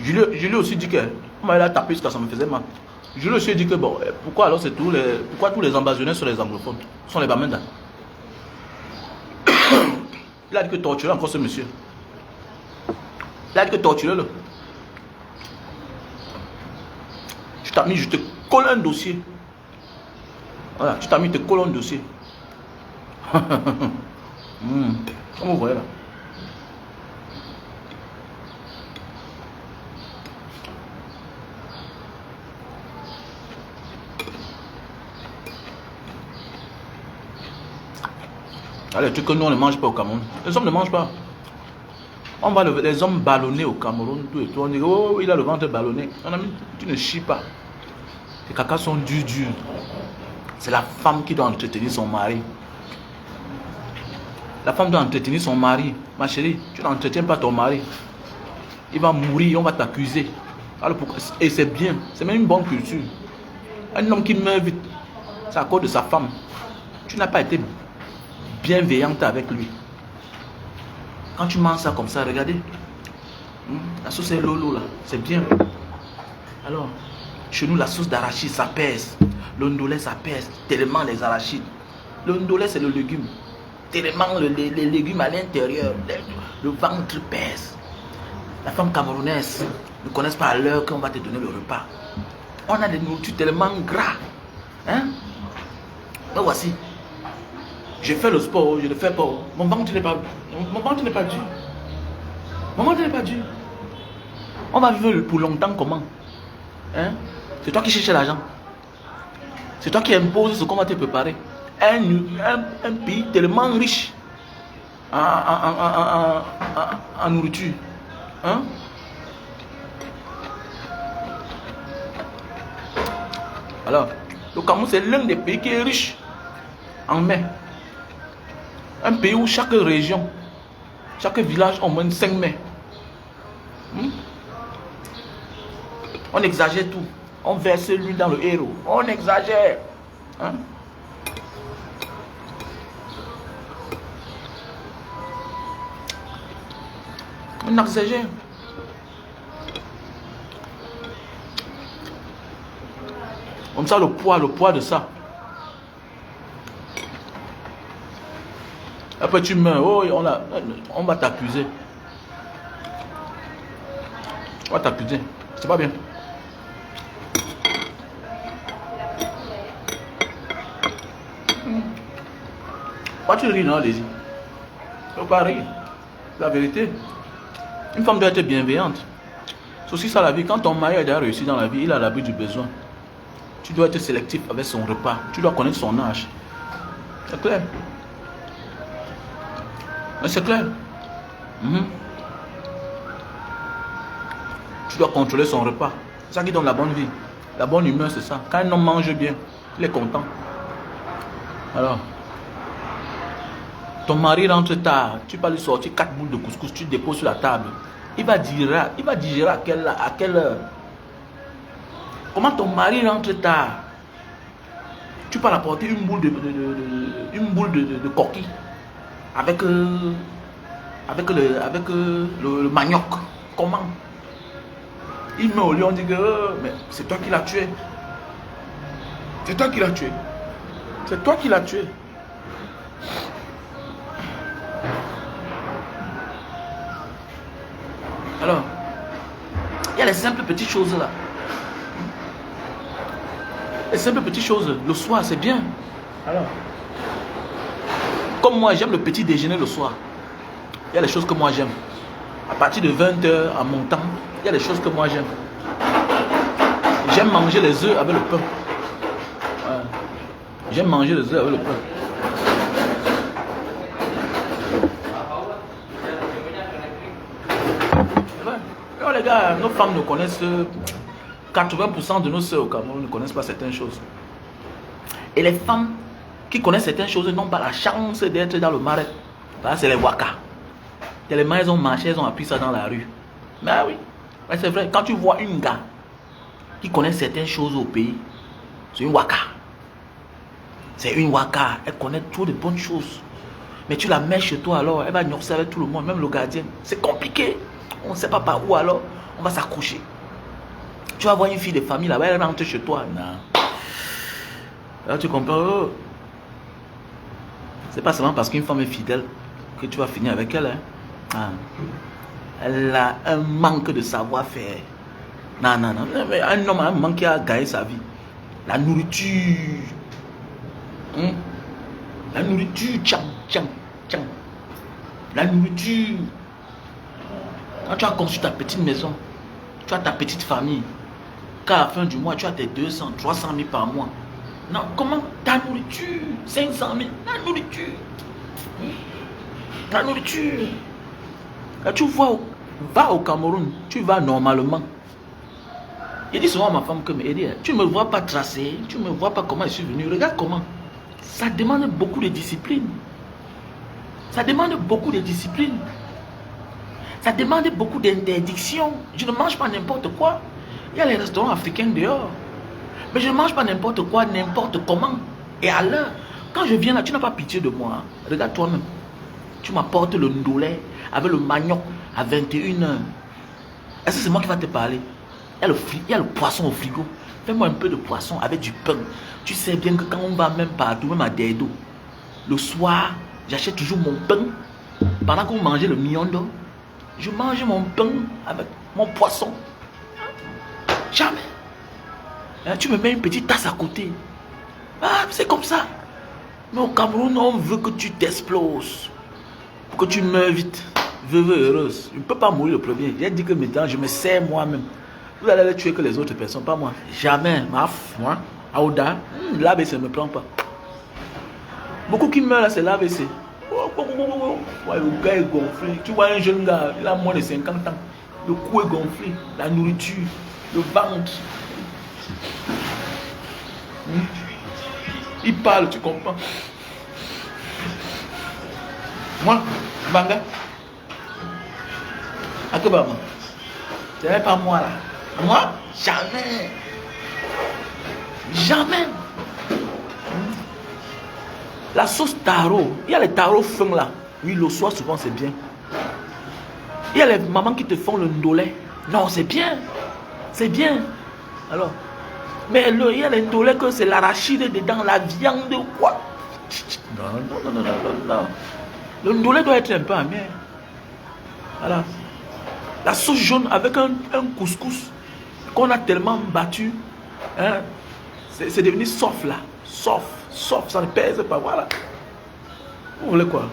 Je lui ai aussi dit que on m'a tapé jusqu'à ça me faisait mal. Je lui ai aussi dit que bon, pourquoi alors c'est pourquoi tous les ambassadeurs sont les anglophones, sont les Bamenda. Il a dit que torturer encore ce monsieur. Il a dit que torturer-le. Je te colle un dossier. Voilà, tu t'as mis, te colle un dossier. Comme vous voyez là. Allez, tu que nous on ne mange pas au Cameroun. Les hommes ne mangent pas. On va les hommes ballonnés au Cameroun, tout et tout. On dit, oh, il a le ventre ballonné. On a mis, tu ne chies pas. Les cacas sont durs. C'est la femme qui doit entretenir son mari. La femme doit entretenir son mari. Ma chérie, tu n'entretiens pas ton mari. Il va mourir, on va t'accuser. Et c'est bien, c'est même une bonne culture. Un homme qui meurt vite, c'est à cause de sa femme. Tu n'as pas été bienveillante avec lui. Quand tu manges ça comme ça, regardez. La sauce est lolo là, c'est bien. Alors, chez nous, la sauce d'arachide, ça pèse. Le ndolé, ça pèse. Tellement les arachides. Le ndolé, c'est le légume. Tellement les légumes à l'intérieur. Le ventre pèse. La femme camerounaise ne connaissent pas à l'heure qu'on va te donner le repas. On a des nourritures tellement gras. Hein? Donc voici. Je fais le sport, je ne le fais pas. Mon ventre n'est pas dur. Mon ventre n'est pas dur. On va vivre pour longtemps comment? Hein? C'est toi qui cherches l'argent. C'est toi qui imposes ce qu'on va te préparer. Un pays tellement riche en nourriture. Hein? Alors, le Cameroun, c'est l'un des pays qui est riche en mets. Un pays où chaque région, chaque village a au moins 5 mets. On exagère tout. On verse l'huile dans le héros. On exagère. Hein? On exagère. Comme ça, le poids de ça. Après tu meurs, oh, on va t'accuser. On va t'accuser. C'est pas bien. Pourquoi tu ris, non, Lézy? Il ne faut pas rire. La vérité. Une femme doit être bienveillante. C'est aussi ça la vie. Quand ton mari a déjà réussi dans la vie, il a l'abri du besoin. Tu dois être sélectif avec son repas. Tu dois connaître son âge. C'est clair. Mais c'est clair. Tu dois contrôler son repas. C'est ça qui donne la bonne vie. La bonne humeur, c'est ça. Quand un homme mange bien, il est content. Alors, ton mari rentre tard. Tu vas lui sortir 4 boules de couscous, tu déposes sur la table. Il va digérer à quelle heure? Comment ton mari rentre tard? Tu peux apporter une boule de coquille avec le manioc. Comment? Il met au lieu, on dit que mais c'est toi qui l'as tué. C'est toi qui l'as tué. C'est toi qui l'as tué. Alors, il y a les simples petites choses là. Les simples petites choses, le soir, c'est bien. Alors, comme moi, j'aime le petit déjeuner le soir. Il y a les choses que moi j'aime. À partir de 20 h en montant, il y a les choses que moi j'aime. J'aime manger les œufs avec le pain. Ouais. J'aime manger les œufs avec le pain. Ouais. Oh, les gars, nos femmes ne connaissent 80% de nos soeurs au Cameroun ne connaissent pas certaines choses. Et les femmes qui connaissent certaines choses n'ont pas la chance d'être dans le marais. Là, c'est les waka. Tellement elles ont marché, elles ont appris ça dans la rue. Mais oui, ouais, c'est vrai. Quand tu vois une gars qui connaît certaines choses au pays, c'est une waka. C'est une waka. Elle connaît trop de bonnes choses. Mais tu la mets chez toi alors, elle va nyorcer avec tout le monde, même le gardien. C'est compliqué. On ne sait pas par où alors, on va s'accrocher. Tu vas voir une fille de famille là-bas, elle rentre chez toi. Non. Là, tu comprends. Oh. C'est pas seulement parce qu'une femme est fidèle que tu vas finir avec elle. Hein. Ah. Elle a un manque de savoir-faire. Non, non, non. Un homme a un manque qui a gagné sa vie. La nourriture. La nourriture, tchang, tchang, tchang. La nourriture. Quand tu as conçu ta petite maison, tu as ta petite famille. Qu'à la fin du mois, tu as tes 200, 300 000 par mois. Non, comment? Ta nourriture, 500 000. La nourriture. La nourriture. Là, tu vois, va au Cameroun, tu vas normalement. Il dit souvent à ma femme que tu ne me vois pas tracé, tu ne me vois pas comment je suis venu. Regarde comment. Ça demande beaucoup de discipline. Ça demande beaucoup de discipline. Ça demande beaucoup d'interdiction. Je ne mange pas n'importe quoi. Il y a les restaurants africains dehors. Mais je ne mange pas n'importe quoi, n'importe comment. Et à l'heure, quand je viens là, tu n'as pas pitié de moi. Hein. Regarde toi-même. Tu m'apportes le ndolé avec le manioc à 21h. Est-ce que c'est moi qui va te parler? Il y a le poisson au frigo. Fais-moi un peu de poisson avec du pain. Tu sais bien que quand on va même partout, même à Dedo, le soir, j'achète toujours mon pain. Pendant qu'on mangeait le miondo, je mange mon pain avec mon poisson. Jamais. Hein, tu me mets une petite tasse à côté. Ah, c'est comme ça. Mais au Cameroun, on veut que tu t'exploses. Pour que tu meurs vite. Veuve heureuse. Je ne peux pas mourir le premier. J'ai dit que maintenant, je me sers moi-même. Vous allez les tuer que les autres personnes, pas moi. Jamais. Moi, Aouda, l'AVC ne me prend pas. Beaucoup qui meurent là, c'est l'AVC. Le gars est gonflé. Tu vois un jeune gars, il a moins de 50 ans. Le cou est gonflé. La nourriture, le ventre. Il parle, tu comprends. Moi, Banga. Akebama. C'est pas moi là. Moi, jamais. Jamais. La sauce taro, il y a les tarots fins là. Oui, le soir souvent c'est bien. Il y a les mamans qui te font le ndolé. Non, c'est bien. C'est bien. Alors, mais il y a les ndolé que c'est l'arachide dedans, la viande ou quoi. Non. Le ndolé doit être un peu amer. Voilà. La sauce jaune avec un couscous qu'on a tellement battu. Hein, c'est devenu soft là. Soft, ça ne pèse pas. Voilà. Vous voulez quoi?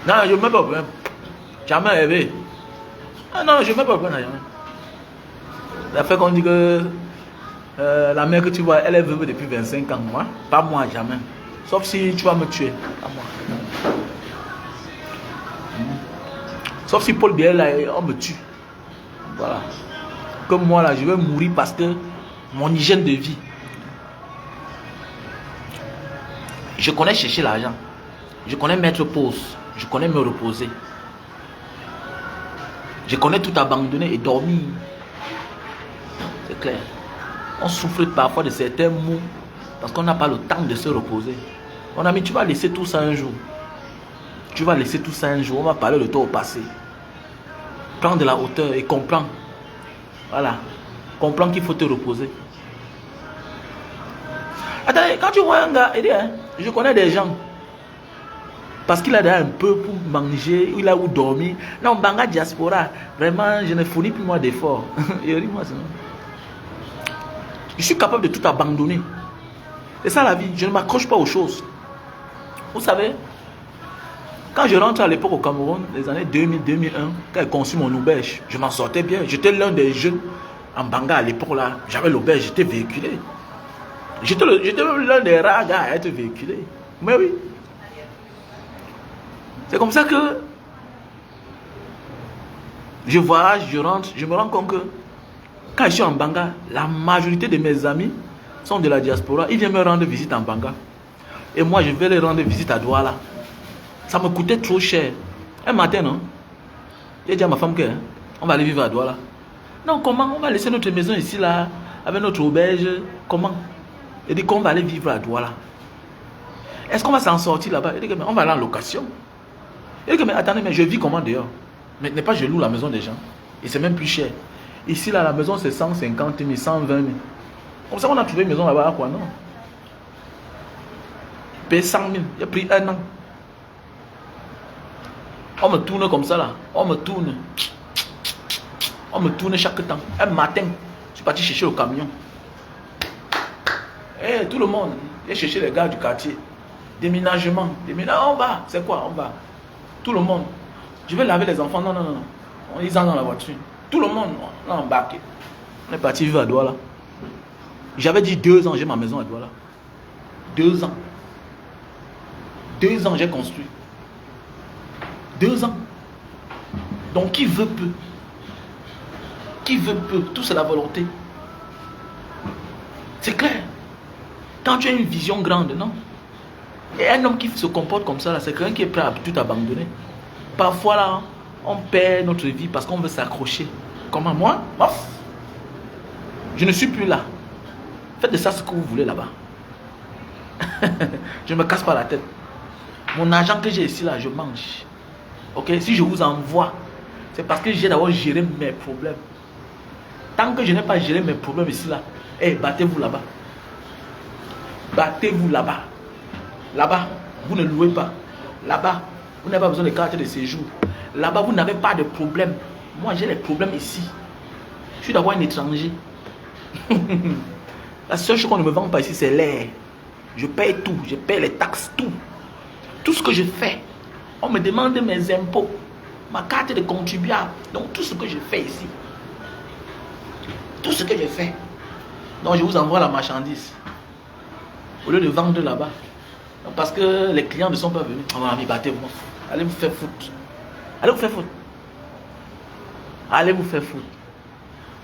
Non, je ne mets pas de problème. Jamais rêvé. Ah non, je ne mets pas de problème. Jamais. Ça fait qu'on dit que la mère que tu vois, elle est veuve depuis 25 ans. Moi, pas moi, jamais. Sauf si tu vas me tuer. Pas moi. Sauf si Paul Biel, là, on me tue. Voilà. Comme moi, là, je vais mourir parce que mon hygiène de vie. Je connais chercher l'argent. Je connais mettre pause. Je connais me reposer. Je connais tout abandonner et dormir. C'est clair. On souffre parfois de certains maux parce qu'on n'a pas le temps de se reposer. Mon ami, tu vas laisser tout ça un jour. Tu vas laisser tout ça un jour. On va parler de toi au passé. Prends de la hauteur et comprends. Voilà. Comprends qu'il faut te reposer. Attendez, quand tu vois un gars, il dit, hein, je connais des gens. Parce qu'il a déjà un peu pour manger, il a où dormir. Non, Banga Diaspora, vraiment, je ne fournis plus moi d'efforts. Il dit, moi, Je suis capable de tout abandonner. C'est ça la vie. Je ne m'accroche pas aux choses. Vous savez, quand je rentre à l'époque au Cameroun, les années 2000-2001, quand j'ai conçu mon auberge, je m'en sortais bien. J'étais l'un des jeunes en Banga à l'époque là. J'avais l'auberge, j'étais véhiculé. J'étais l'un des rares gars à être véhiculé. Mais oui. C'est comme ça que je voyage, je rentre, je me rends compte que quand je suis en Banga, la majorité de mes amis sont de la diaspora. Ils viennent me rendre visite en Banga. Et moi, je vais les rendre visite à Douala. Ça me coûtait trop cher. Un matin, non? J'ai dit à ma femme que on va aller vivre à Douala. Non, comment? On va laisser notre maison ici, là, avec notre auberge. Comment? Elle dit qu'on va aller vivre à Douala. Est-ce qu'on va s'en sortir là-bas? Elle dit que on va aller en location. Elle dit que mais attendez, mais je vis comment dehors? Mais n'est pas je loue la maison des gens. Et c'est même plus cher. Ici, là, la maison, c'est 150 000, 120 000. Comme ça, on a trouvé une maison là-bas à quoi, non? Paye 100 000. J'ai pris un an. On me tourne comme ça, là. On me tourne. On me tourne chaque temps. Un matin, je suis parti chercher le camion. Et tout le monde, j'ai cherché les gars du quartier. Déménagement. Déménagement, on va. C'est quoi, on va? Tout le monde. Je vais laver les enfants. Non, non, non. Ils sont dans la voiture. Tout le monde, on a embarqué. On est parti vivre à Douala. J'avais dit 2 ans, j'ai ma maison à Douala. 2 ans. 2 ans, j'ai construit. 2 ans. Donc, qui veut peut. Qui veut peut. Tout c'est la volonté. C'est clair. Quand tu as une vision grande, non? Et un homme qui se comporte comme ça, c'est quelqu'un qui est prêt à tout abandonner. Parfois, là, on perd notre vie parce qu'on veut s'accrocher. Comment moi? Je ne suis plus là. Faites de ça ce que vous voulez là-bas. Je ne me casse pas la tête. Mon argent que j'ai ici, là, je mange. Ok? Si je vous envoie, c'est parce que j'ai d'abord géré mes problèmes. Tant que je n'ai pas géré mes problèmes ici, là, battez-vous là-bas. Battez-vous là-bas. Là-bas, vous ne louez pas. Là-bas, vous n'avez pas besoin de carte de séjour. Là-bas, vous n'avez pas de problème. Moi, j'ai les problèmes ici. Je suis d'abord un étranger. La seule chose qu'on ne me vend pas ici, c'est l'air. Je paye tout. Je paye les taxes, tout. Tout ce que je fais. On me demande mes impôts. Ma carte de contribuable. Donc, tout ce que je fais ici. Tout ce que je fais. Donc, je vous envoie la marchandise. Au lieu de vendre là-bas. Parce que les clients ne sont pas venus. On va battez-moi. Allez vous faire foutre. Allez vous faire foutre. Allez vous faire foutre.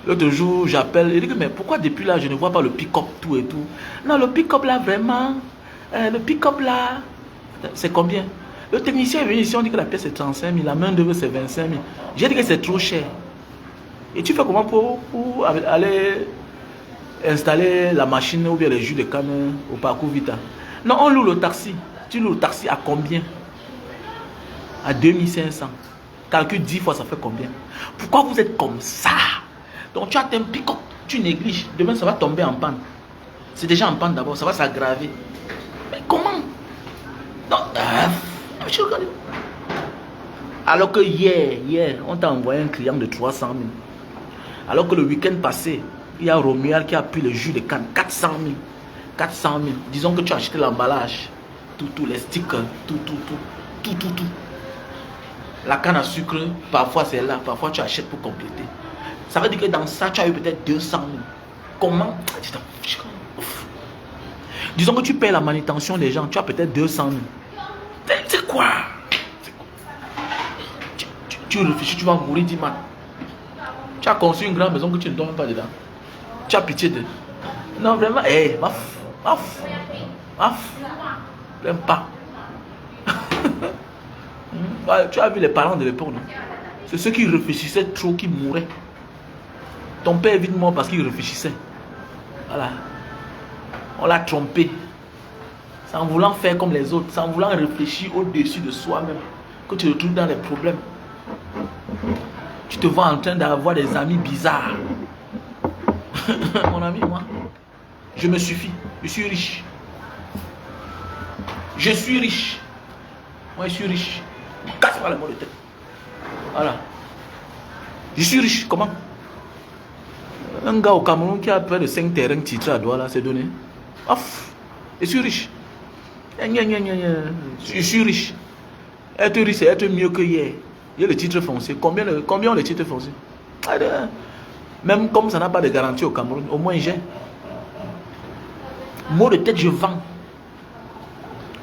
L'autre jour, j'appelle. Il dit que, mais pourquoi depuis là, je ne vois pas le pick-up, tout et tout? Non, le pick-up là, vraiment. Le pick-up là, c'est combien? Le technicien est venu ici, on dit que la pièce est 35 000, la main d'œuvre c'est 25 000. J'ai dit que c'est trop cher. Et tu fais comment pour aller installer la machine ou bien les jus de canne au parcours Vita? Non, on loue le taxi. Tu loues le taxi à combien? À 2500. Calcule 10 fois, ça fait combien? Pourquoi vous êtes comme ça? Donc tu as un pick-up, tu négliges. Demain, ça va tomber en panne. C'est déjà en panne d'abord, ça va s'aggraver. Mais comment? Non, alors que hier, on t'a envoyé un client de 300 000. Alors que le week-end passé, il y a Romuald qui a pris le jus de canne, 400 000. 400 000. Disons que tu as acheté l'emballage, tout, les stickers, tout. La canne à sucre, parfois c'est là, parfois tu achètes pour compléter. Ça veut dire que dans ça, tu as eu peut-être 200 000. Comment? Disons que tu payes la manutention des gens, tu as peut-être 200 000. C'est quoi? Tu réfléchis, tu vas mourir, dis man. Tu as construit une grande maison que tu ne dormes pas dedans. Tu as pitié de... Non, vraiment, J'aime pas. Tu as vu les parents de l'époque, non? C'est ceux qui réfléchissaient trop qui mouraient. Ton père est vite mort parce qu'il réfléchissait. Voilà. On l'a trompé. C'est en voulant faire comme les autres, c'est en voulant réfléchir au-dessus de soi-même que tu te retrouves dans les problèmes. Tu te vois en train d'avoir des amis bizarres. Mon ami, moi, je me suffis. Je suis riche. Je suis riche. Moi, je suis riche. Ne casse pas les mots de tête. Voilà. Je suis riche. Comment? Un gars au Cameroun qui a près de 5 terrains titrés à Douala, c'est donné. Ouf, je suis riche. Je suis riche. Être riche, c'est être mieux que hier. Il y a le titre foncier. Combien ont les titres fonciers? Même comme ça n'a pas de garantie au Cameroun, au moins j'ai. Mot de tête, je vends.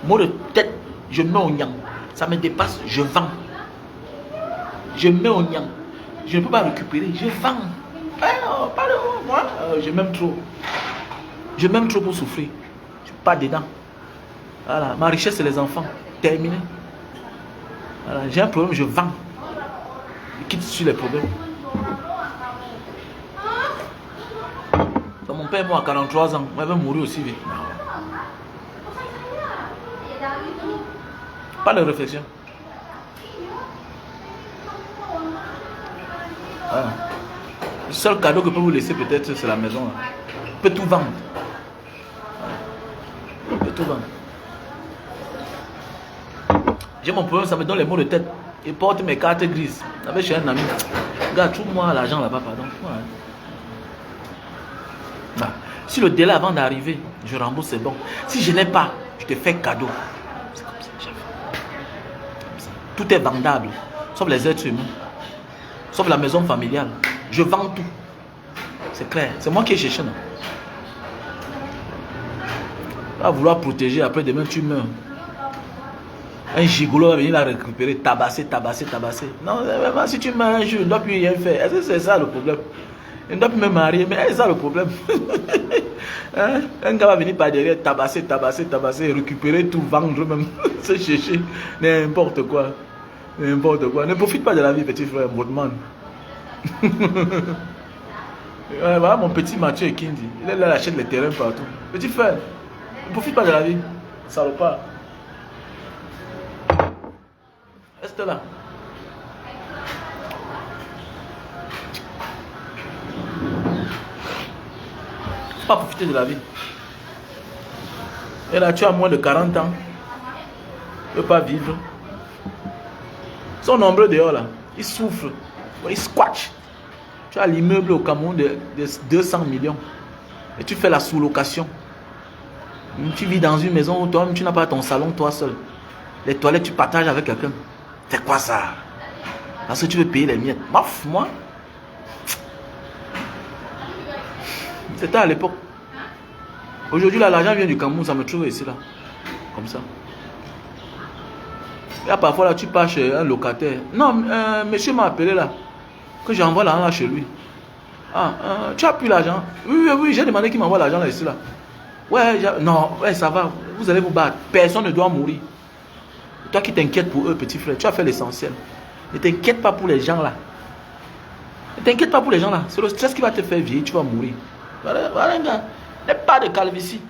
Mot de tête, je mets au niang. Ça me dépasse, je vends. Je mets au niang. Je ne peux pas récupérer, je vends. Pas de moi. Je m'aime trop. Je m'aime trop pour souffrir. Je ne suis pas dedans. Voilà. Ma richesse, c'est les enfants. Terminé. Voilà. J'ai un problème, je vends. Je quitte sur les problèmes. Mon père est mort à 43 ans. Moi, il va mourir aussi vite. Pas de réflexion. Voilà. Le seul cadeau que je peux vous laisser peut-être, c'est la maison. Là. On peut tout vendre. On peut tout vendre. J'ai mon problème, ça me donne les mots de tête. Il porte mes cartes grises. J'avais chez un ami. Regarde, trouve-moi l'argent là-bas, pardon. Ouais. Bah, si le délai avant d'arriver, je rembourse, c'est bon. Si je n'ai pas, je te fais cadeau. C'est comme ça, chef. Tout est vendable, sauf les êtres humains, sauf la maison familiale. Je vends tout. C'est clair. C'est moi qui ai cherché. Non? Va vouloir protéger, après demain tu meurs. Un gigolo va venir la récupérer, tabasser. Non, vraiment, si tu meurs un jour, il ne doit plus rien faire. Est-ce que c'est ça le problème? Il ne doit plus me marier, mais c'est ça le problème. Hein? Un gars va venir par derrière, tabasser, récupérer tout, vendre même, se chercher, n'importe quoi. Ne profite pas de la vie, petit frère, Moudman. Voilà mon petit Mathieu Kindi. Il est là, il achète les terrains partout. Petit frère, ne profite pas de la vie. Salopard. Reste là. Pas profiter de la vie. Et là, tu as moins de 40 ans. Tu ne peux pas vivre. Ils sont nombreux dehors là. Ils souffrent. Ils squatchent. Tu as l'immeuble au Cameroun de 200 millions. Et tu fais la sous-location. Tu vis dans une maison où toi-même tu n'as pas ton salon toi seul. Les toilettes tu partages avec quelqu'un. C'est quoi ça? Parce que tu veux payer les miettes. Maf, moi. C'était à l'époque. Aujourd'hui, là, l'argent vient du Cameroun, ça me trouve ici, là. Comme ça. Et là, parfois, là, tu pars chez un locataire. Non, monsieur m'a appelé, là. Que j'envoie l'argent là chez lui. Tu as plus l'argent? Oui, j'ai demandé qu'il m'envoie l'argent là, ici, là. Ouais, non, ouais, ça va. Vous allez vous battre. Personne ne doit mourir. Toi qui t'inquiètes pour eux, petit frère, tu as fait l'essentiel. Ne t'inquiète pas pour les gens, là. Ne t'inquiète pas pour les gens, là. C'est le stress qui va te faire vieillir, tu vas mourir. Voilà, gars. Il n'y a pas de calvitie.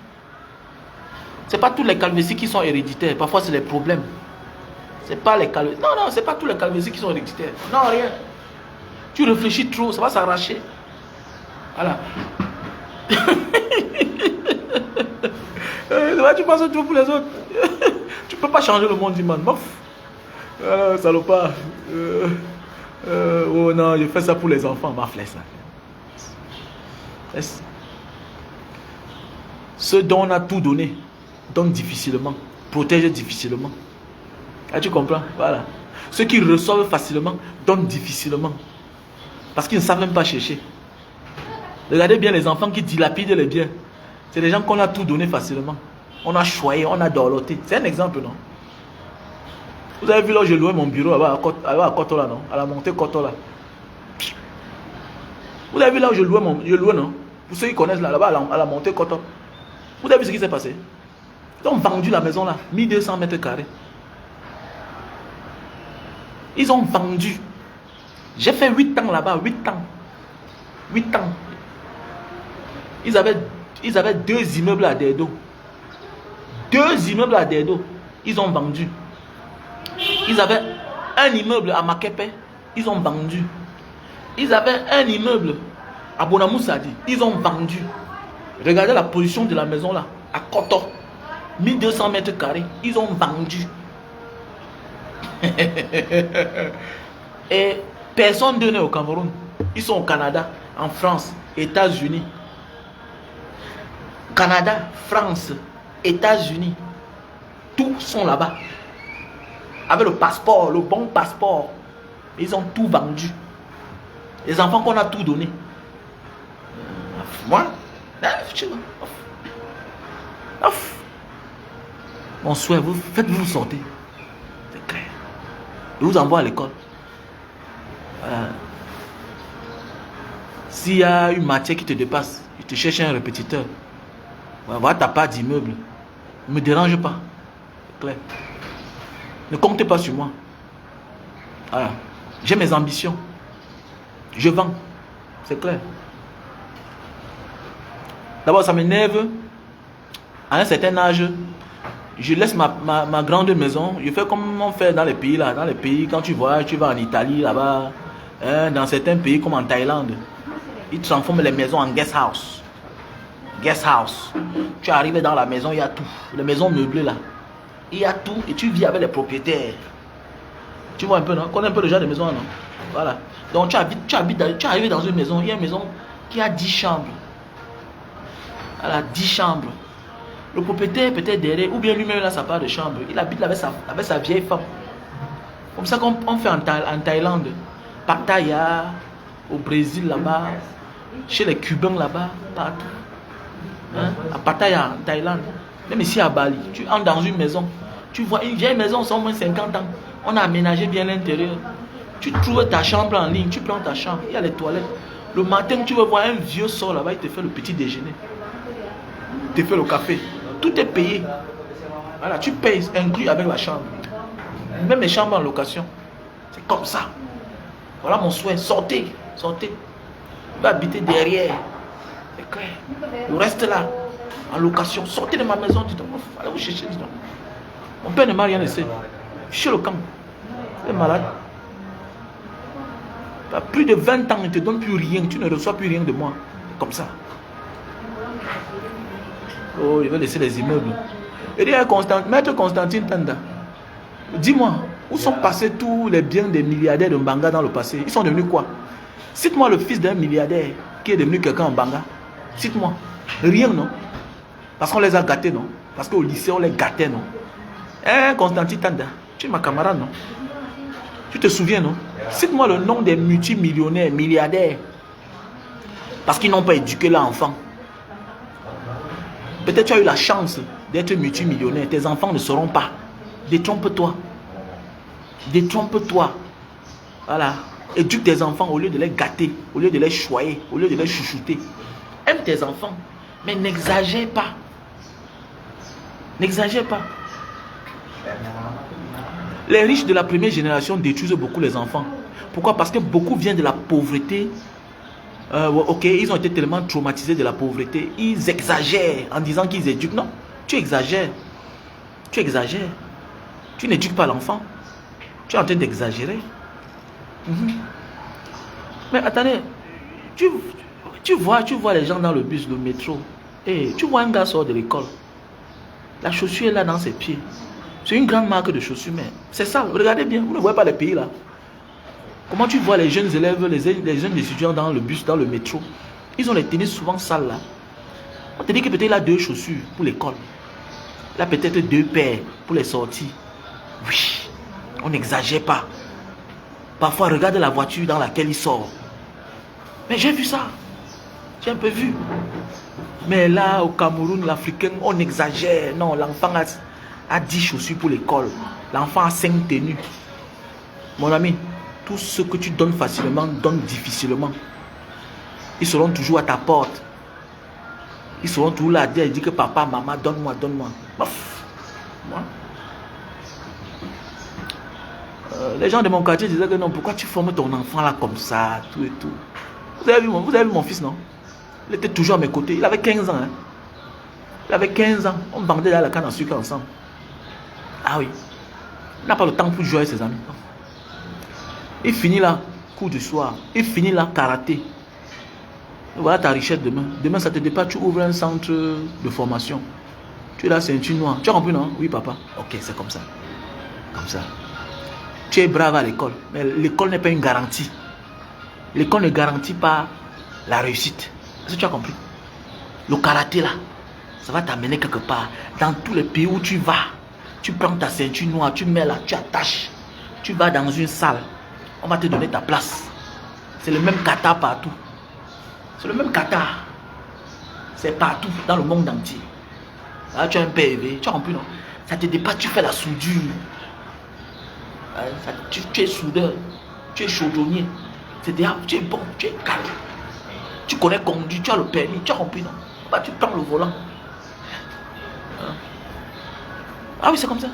Ce n'est pas tous les calvities qui sont héréditaires. Parfois, c'est les problèmes. C'est pas les calvities. Non, c'est pas tous les calvities qui sont héréditaires. Non, rien. Tu réfléchis trop, ça va s'arracher. Voilà. Tu penses trop pour les autres. Tu ne peux pas changer le monde, man. Mof. Salopard. Oh non, je fais ça pour les enfants. Ma flèche, ça. Ceux dont on a tout donné donnent difficilement, protègent difficilement. Ah, tu comprends? Voilà. Ceux qui reçoivent facilement donnent difficilement. Parce qu'ils ne savent même pas chercher. Regardez bien les enfants qui dilapident les biens. C'est des gens qu'on a tout donné facilement. On a choyé, on a dorloté. C'est un exemple, non? Vous avez vu là où j'ai loué mon bureau à Kotola, non? À la montée Kotola. Vous avez vu là où je louais, non? Pour ceux qui connaissent là-bas à la montée Kotola. Vous avez vu ce qui s'est passé? Ils ont vendu la maison là, 1200 mètres carrés. Ils ont vendu. J'ai fait 8 ans là-bas, 8 ans. 8 ans. Ils avaient 2 immeubles à Derdo. 2 immeubles à Derdo. Ils ont vendu. Ils avaient un immeuble à Makepe. Ils ont vendu. Ils avaient un immeuble à Bonamoussadi. Ils ont vendu. Regardez la position de la maison là, à Koto. 1200 mètres carrés. Ils ont vendu. Et personne ne donnait au Cameroun. Ils sont au Canada, en France. États-Unis, Canada, France, États-Unis, tous sont là-bas. Avec le passeport, le bon passeport. Ils ont tout vendu. Les enfants qu'on a tout donné. Moi, mon souhait, faites-vous sortir. C'est clair. Je vous envoie à l'école. Voilà. S'il y a une matière qui te dépasse, je te cherche un répétiteur. Voilà ta part d'immeuble. Ne me dérange pas. C'est clair. Ne comptez pas sur moi. Voilà. J'ai mes ambitions. Je vends. C'est clair. D'abord, ça m'énerve. À un certain âge, je laisse ma grande maison. Je fais comme on fait dans les pays là. Dans les pays, quand tu voyages, tu vas en Italie, là-bas. Dans certains pays comme en Thaïlande, ils transforment les maisons en guest house. Guest house. Tu arrives dans la maison, il y a tout. Les maisons meublées là. Il y a tout et tu vis avec les propriétaires. Tu vois un peu, non? Tu connais un peu le genre de maison, non? Voilà. Donc tu arrives dans une maison, il y a une maison qui a 10 chambres. Voilà, 10 chambres. Le propriétaire peut-être derrière, ou bien lui-même a sa part de chambre. Il habite avec sa vieille femme. Comme ça qu'on fait en Thaïlande. Pattaya, au Brésil là-bas, chez les Cubains là-bas, partout. Hein? À Pattaya, en Thaïlande. Même ici à Bali, tu entres dans une maison, tu vois une vieille maison, c'est au moins 50 ans. On a aménagé bien l'intérieur. Tu trouves ta chambre en ligne, tu prends ta chambre, il y a les toilettes. Le matin, tu veux voir un vieux sort là-bas, il te fait le petit déjeuner. Il te fait le café. Tout est payé. Voilà, tu payes, inclus avec la chambre. Même les chambres en location. C'est comme ça. Voilà mon souhait. Sortez, sortez. Va habiter derrière. C'est clair. Le reste là. En location, sortez de ma maison, dites-moi, allez vous chercher, dites-moi. Mon père ne m'a rien laissé. Chez le camp. Tu es malade. Tu as plus de 20 ans, il ne te donne plus rien, tu ne reçois plus rien de moi. Comme ça. Oh, il va laisser les immeubles. Et dit à Maître Constantine Tanda, dis-moi, où sont passés tous les biens des milliardaires de Mbanga dans le passé? Ils sont devenus quoi? Cite-moi le fils d'un milliardaire qui est devenu quelqu'un en Mbanga. Cite-moi. Rien, non? Parce qu'on les a gâtés, non? Parce qu'au lycée, on les gâtait, non? Hein, Constantine Tanda, tu es ma camarade, non? Tu te souviens, non? Cite-moi le nom des multimillionnaires, milliardaires. Parce qu'ils n'ont pas éduqué leurs enfants. Peut-être tu as eu la chance d'être multimillionnaire. Tes enfants ne sauront pas. Détrompe-toi. Détrompe-toi. Voilà. Éduque tes enfants au lieu de les gâter, au lieu de les choyer, au lieu de les chouchouter. Aime tes enfants, mais n'exagère pas. N'exagère pas. Les riches de la première génération détruisent beaucoup les enfants. Pourquoi? Parce que beaucoup viennent de la pauvreté. Ok, ils ont été tellement traumatisés de la pauvreté. Ils exagèrent en disant qu'ils éduquent. Non, tu exagères. Tu exagères. Tu n'éduques pas l'enfant. Tu es en train d'exagérer. Mais attendez, tu vois les gens dans le bus, le métro. Et tu vois un gars sort de l'école. La chaussure est là dans ses pieds. C'est une grande marque de chaussures, mais c'est ça. Regardez bien, vous ne voyez pas les pays là. Comment tu vois les jeunes élèves, les jeunes étudiants dans le bus, dans le métro? Ils ont les tenues souvent sales là. On te dit que peut-être il a 2 chaussures pour l'école. Il a peut-être 2 paires pour les sorties. Oui, on n'exagère pas. Parfois, regarde la voiture dans laquelle il sort. Mais j'ai vu ça. J'ai un peu vu. Mais là, au Cameroun, l'Africain, on exagère. Non, l'enfant a 10 chaussures pour l'école. L'enfant a 5 tenues. Mon ami, tout ce que tu donnes facilement, donne difficilement. Ils seront toujours à ta porte. Ils seront toujours là à dire que papa, maman, donne-moi, donne-moi. Moi. Les gens de mon quartier disaient que non, pourquoi tu formes ton enfant là comme ça, tout et tout. Vous avez vu mon fils, non? Il était toujours à mes côtés. Il avait 15 ans. Hein? Il avait 15 ans. On bandait dans la canne à sucre ensemble. Ah oui. Il n'a pas le temps pour jouer avec ses amis. Il finit là, cours du soir. Il finit là, karaté. Voilà ta richesse demain. Demain, ça te dépasse, tu ouvres un centre de formation. Tu es là, ceinture noire. Tu as compris, non? Oui, papa. Ok, c'est comme ça. Comme ça. Tu es brave à l'école. Mais l'école n'est pas une garantie. L'école ne garantit pas la réussite. Est-ce que tu as compris? Le karaté là, ça va t'amener quelque part. Dans tous les pays où tu vas, tu prends ta ceinture noire, tu mets là, tu attaches. Tu vas dans une salle, on va te donner ta place. C'est le même kata partout. C'est le même kata. C'est partout, dans le monde entier. Là, tu as un PV, tu as compris, non? Ça te dépasse, tu fais la soudure. Tu es soudeur, tu es chaudronnier. C'est-à-dire, tu es bon, tu es calme. Tu connais conduire, tu as le permis, tu as compris, non? Bah, tu prends le volant. Ah oui, c'est comme ça.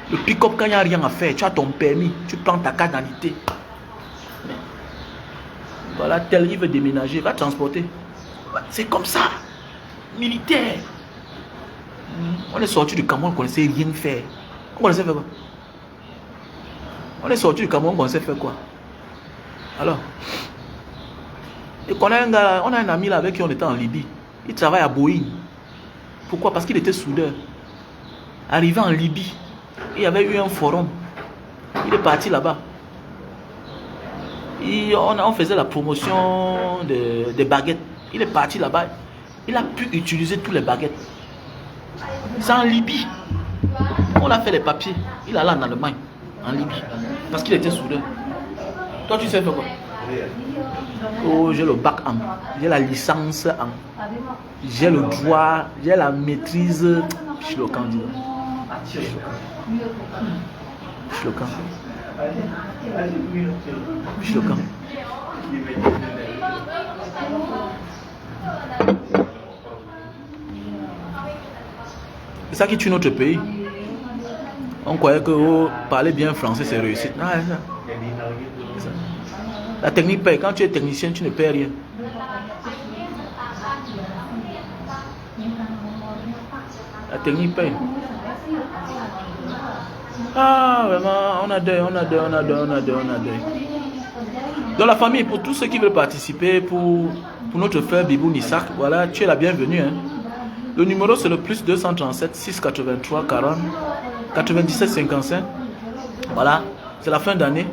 Le pick-up, quand il n'y a rien à faire, tu as ton permis, tu prends ta carte d'identité. Voilà, tel, il veut déménager, va transporter. C'est comme ça. Militaire. On est sorti du Cameroun, on ne connaissait rien faire. On connaissait faire quoi? On est sorti du Cameroun, on connaissait faire quoi? Alors, et on a un ami là avec qui on était en Libye. Il travaille à Boeing. Pourquoi? Parce qu'il était soudeur. Arrivé en Libye, il y avait eu un forum. Il est parti là-bas. On faisait la promotion des baguettes. Il est parti là-bas. Il a pu utiliser tous les baguettes. C'est en Libye. On a fait les papiers. Il allait en Allemagne, en Libye. Parce qu'il était soudeur. Toi, tu sais faire quoi? Oh, j'ai le bac en. J'ai la licence en. J'ai le droit. J'ai la maîtrise. Je suis le candidat. Je suis le candidat. Je suis le candidat. C'est ça qui tue notre pays. On croyait que parler bien français c'est réussite. Non, c'est ça. La technique paye. Quand tu es technicien, tu ne payes rien. La technique paye. Ah, vraiment, on a deuil. Dans la famille, pour tous ceux qui veulent participer, pour notre frère Bibou Nissak, voilà, tu es la bienvenue. Hein. Le numéro c'est le plus 237 683 40 97 55. Voilà, c'est la fin d'année.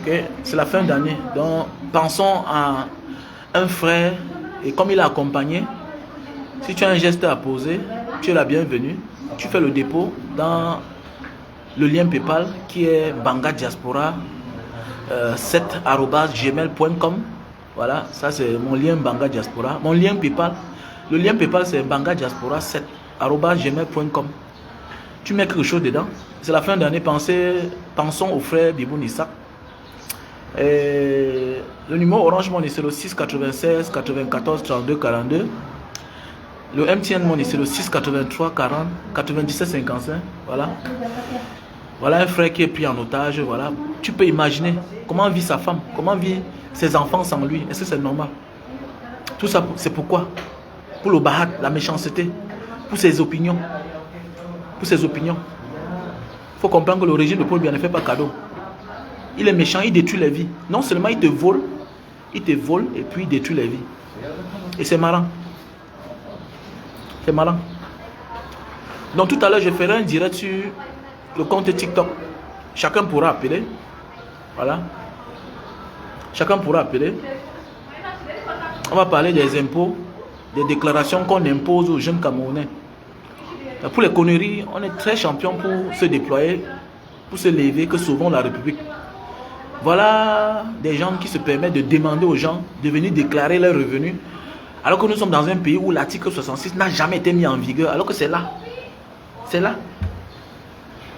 Ok, c'est la fin d'année. Donc, pensons à un frère et comme il a accompagné, si tu as un geste à poser, tu es la bienvenue. Tu fais le dépôt dans le lien PayPal qui est bangadiaspora 7@gmail.com. Voilà, ça c'est mon lien Banga Diaspora. Mon lien PayPal, le lien PayPal c'est bangadiaspora 7@gmail.com. Tu mets quelque chose dedans. C'est la fin d'année. Pensons au frère Bibou Nissak. Le numéro Orange Money c'est le 696 94 32 42. Le MTN Money c'est le 683 40 97 55. Voilà. Voilà un frère qui est pris en otage. Voilà. Tu peux imaginer comment vit sa femme, comment vit ses enfants sans lui. Est-ce que c'est normal? Tout ça c'est pourquoi? Pour le bahat, la méchanceté, pour ses opinions. Pour ses opinions. Il faut comprendre que le régime de Paul Biya ne fait pas cadeau. Il est méchant, il détruit les vies. Non seulement il te vole et puis il détruit les vies. Et c'est marrant. C'est marrant. Donc tout à l'heure, je ferai un direct sur le compte TikTok. Chacun pourra appeler. Voilà. Chacun pourra appeler. On va parler des impôts, des déclarations qu'on impose aux jeunes Camerounais. Pour les conneries, on est très champion pour se déployer, pour se lever, que sauvons la République. Voilà des gens qui se permettent de demander aux gens de venir déclarer leurs revenus, alors que nous sommes dans un pays où l'article 66 n'a jamais été mis en vigueur, alors que c'est là. C'est là.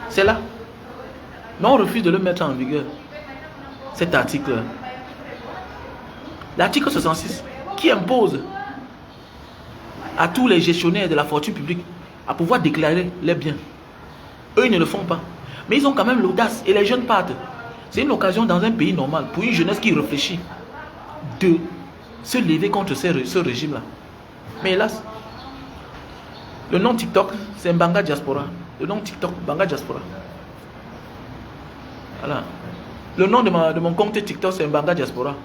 C'est là. Mais on refuse de le mettre en vigueur. Cet article. L'article 66 qui impose à tous les gestionnaires de la fortune publique à pouvoir déclarer les biens. Eux, ils ne le font pas. Mais ils ont quand même l'audace et les jeunes partent. C'est une occasion dans un pays normal pour une jeunesse qui réfléchit de se lever contre ce régime-là. Mais hélas, le nom TikTok, c'est Banga Diaspora. Le nom TikTok, Banga Diaspora. Voilà. Le nom de mon compte TikTok, c'est Banga Diaspora.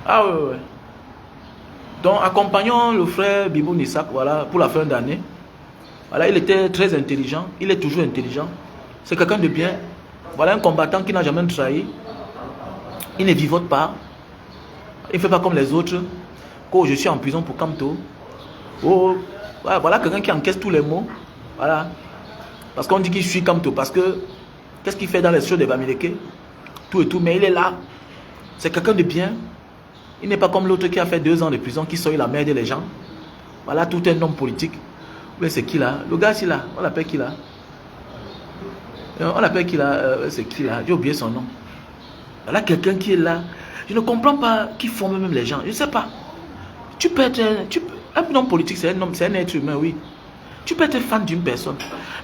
Ah ouais. Donc, accompagnons le frère Bibou Nissak, voilà, pour la fin d'année. Voilà, il était très intelligent. Il est toujours intelligent. C'est quelqu'un de bien. Voilà un combattant qui n'a jamais trahi. Il ne vivote pas. Il ne fait pas comme les autres. Oh, je suis en prison pour Kamto. Oh, voilà quelqu'un qui encaisse tous les mots. Voilà. Parce qu'on dit qu'il suit Kamto. Parce que, qu'est-ce qu'il fait dans les shows de Bamileke? Tout et tout, mais il est là. C'est quelqu'un de bien. Il n'est pas comme l'autre qui a fait 2 ans de prison, qui sort la merde des gens. Voilà, tout un homme politique. Mais c'est qui là? Le gars, c'est là. On l'appelle qui là? On l'appelle qui là? C'est qui là? J'ai oublié son nom. Voilà quelqu'un qui est là. Je ne comprends pas qui forme même les gens. Je ne sais pas. Tu peux être... un homme politique, c'est un homme, c'est un être humain, oui. Tu peux être fan d'une personne.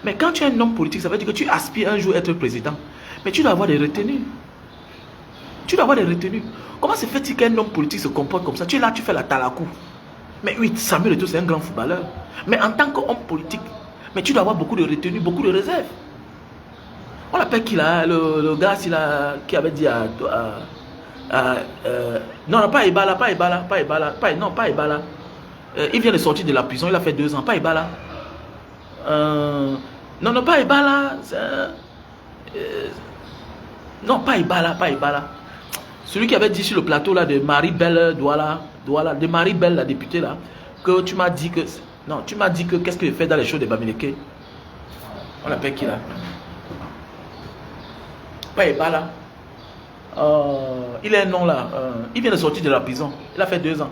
Mais quand tu es un homme politique, ça veut dire que tu aspires un jour à être président. Mais tu dois avoir des retenues. Tu dois avoir des retenues. Comment se fait-il qu'un homme politique se comporte comme ça? Tu es là, tu fais la talakou. Mais oui, Samuel Eto'o, c'est un grand footballeur. Mais en tant qu'homme politique, mais tu dois avoir beaucoup de retenues, beaucoup de réserves. On l'appelle qui là? Le gars qui avait dit non, pas Ebala. Il vient de sortir de la prison, il a fait 2 ans, pas Ebala. Non, pas Ebala. Non, pas Ebala. Celui qui avait dit sur le plateau là de Marie-Belle Douala, de Marie-Belle, la députée là, que tu m'as dit que... Non, tu m'as dit que qu'est-ce qu'il fait dans les shows de Bamileke? On l'appelle qui là? Pas Ebala. Il a un nom là. Il vient de sortir de la prison. Il a fait 2 ans.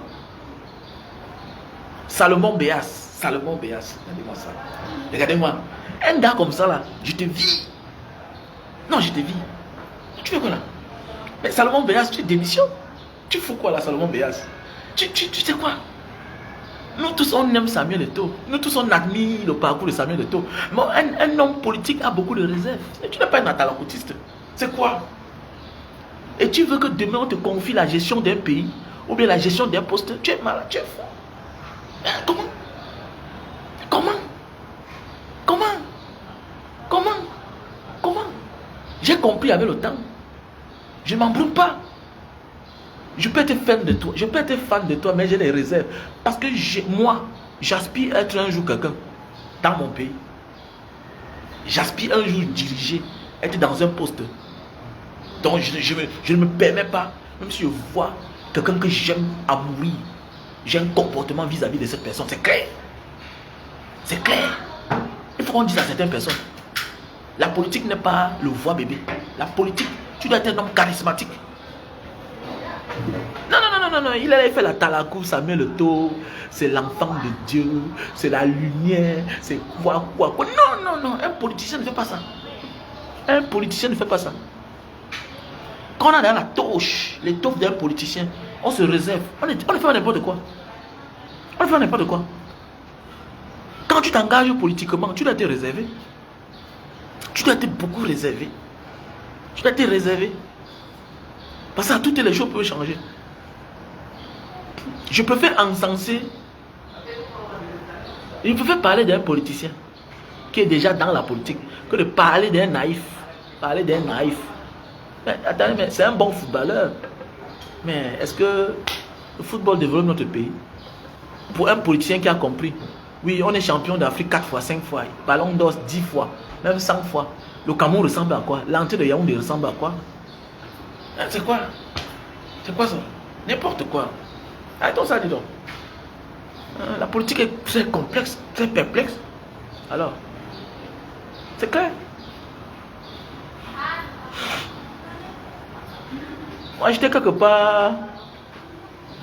Salomon Béas. Regardez-moi ça. Regardez-moi. Un gars comme ça là, je te vis. Non, je te vis. Tu fais quoi là? Mais Salomon Béas, tu démissionnes. Tu fous quoi là, Salomon Béas? Tu sais quoi? Nous tous on aime Samuel Eto'o. Nous tous on admire le parcours de Samuel Eto'o. Mais un homme politique a beaucoup de réserves. Tu n'es pas un atalacoutiste. C'est quoi? Et tu veux que demain on te confie la gestion d'un pays ou bien la gestion d'un poste? Tu es malade, tu es fou. Comment? J'ai compris avec le temps. Je ne m'embrouille pas. Je peux être fan de toi, mais j'ai des réserves. Parce que moi, j'aspire à être un jour quelqu'un dans mon pays. J'aspire un jour diriger, être dans un poste. Donc je ne me permets pas, même si je vois quelqu'un que j'aime à mourir, j'ai un comportement vis-à-vis de cette personne. C'est clair. C'est clair. Il faut qu'on dise à certaines personnes, la politique n'est pas le voix bébé. La politique, tu dois être un homme charismatique. Non, il a fait la talakou, Samuel Eto'o, c'est l'enfant de Dieu, c'est la lumière, c'est quoi. Non, un politicien ne fait pas ça. Un politicien ne fait pas ça. Quand on a dans la touche, l'étoffe d'un politicien, on se réserve. On ne fait pas n'importe quoi. Quand tu t'engages politiquement, tu dois te réserver. Tu dois être beaucoup réservé. Parce que toutes les choses peuvent changer. Je préfère encenser. Je préfère parler d'un politicien qui est déjà dans la politique que de parler d'un naïf. Mais attendez, mais c'est un bon footballeur. Mais est-ce que le football développe notre pays? Pour un politicien qui a compris, oui, on est champion d'Afrique 4 fois, 5 fois, ballon d'or 10 fois, même 100 fois. Le Cameroun ressemble à quoi? L'entrée de Yaoundé ressemble à quoi? C'est quoi? C'est quoi ça? N'importe quoi. Arrêtons ça, dis donc. La politique est très complexe, très perplexe. Alors, c'est clair. Moi, j'étais quelque part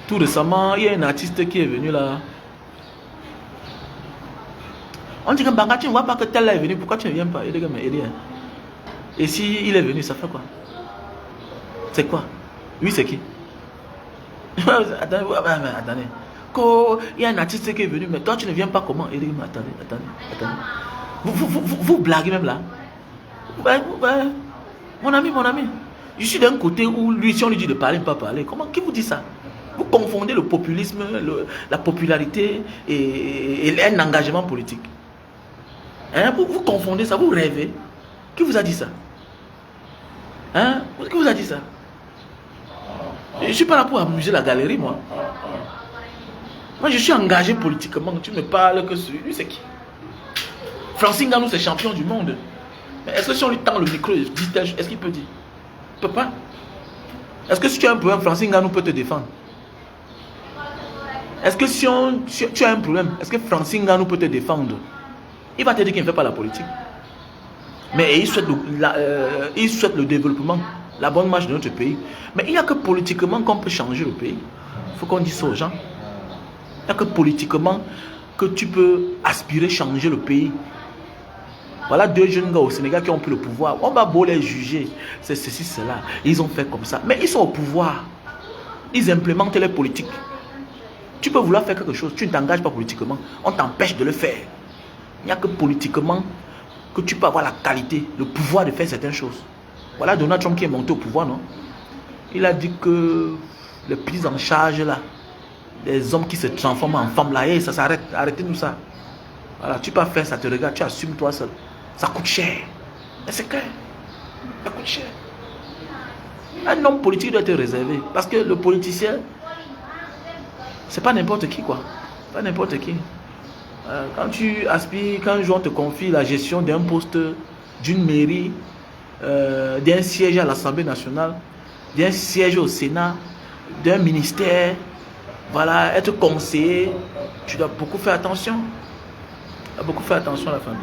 tout récemment. Il y a un artiste qui est venu là. On dit que Banga, tu ne vois pas que tel là est venu. Pourquoi tu ne viens pas? Il dit, mais il est. Et si il est venu, ça fait quoi? C'est quoi? Lui, c'est qui? Attendez. Il y a un artiste qui est venu, mais toi, tu ne viens pas comment? Il dit, mais attendez. Vous blaguez même là? Mon ami. Je suis d'un côté où lui, si on lui dit de parler, il ne peut pas parler. Qui vous dit ça? Vous confondez le populisme, la popularité et un engagement politique. Hein? Vous confondez ça, vous rêvez. Qui vous a dit ça? Hein? Qui vous a dit ça? Je ne suis pas là pour amuser la galerie, moi. Moi, je suis engagé politiquement. Tu me parles que sur lui, c'est qui? Francine Ngannou, c'est champion du monde. Mais est-ce que si on lui tend le micro, est-ce qu'il peut dire? Il ne peut pas. Est-ce que si tu as un problème, Francine Ngannou peut te défendre? Est-ce que si tu as un problème, est-ce que Francine Ganou peut te défendre? Il va te dire qu'il ne fait pas la politique. Mais il souhaite le développement, la bonne marche de notre pays. Mais il n'y a que politiquement qu'on peut changer le pays. Il faut qu'on dise ça aux gens. Il n'y a que politiquement que tu peux aspirer changer le pays. Voilà 2 jeunes gars au Sénégal qui ont pris le pouvoir. On va beau les juger. C'est ceci, cela. Ils ont fait comme ça. Mais ils sont au pouvoir. Ils implémentent les politiques. Tu peux vouloir faire quelque chose. Tu ne t'engages pas politiquement. On t'empêche de le faire. Il n'y a que politiquement que tu peux avoir la qualité, le pouvoir de faire certaines choses. Voilà Donald Trump qui est monté au pouvoir, non? Il a dit que les prises en charge là, les hommes qui se transforment en femmes là, ça s'arrête, arrêtez-nous ça. Voilà, tu peux faire, ça te regarde, tu assumes toi seul. Ça coûte cher. Mais c'est clair, ça coûte cher. Un homme politique doit être réservé. Parce que le politicien, c'est pas n'importe qui quoi. Pas n'importe qui. Quand tu aspires, quand un jour on te confie la gestion d'un poste, d'une mairie, d'un siège à l'Assemblée nationale, d'un siège au Sénat, d'un ministère, voilà, être conseiller, tu dois beaucoup faire attention. Tu dois beaucoup faire attention à la famille.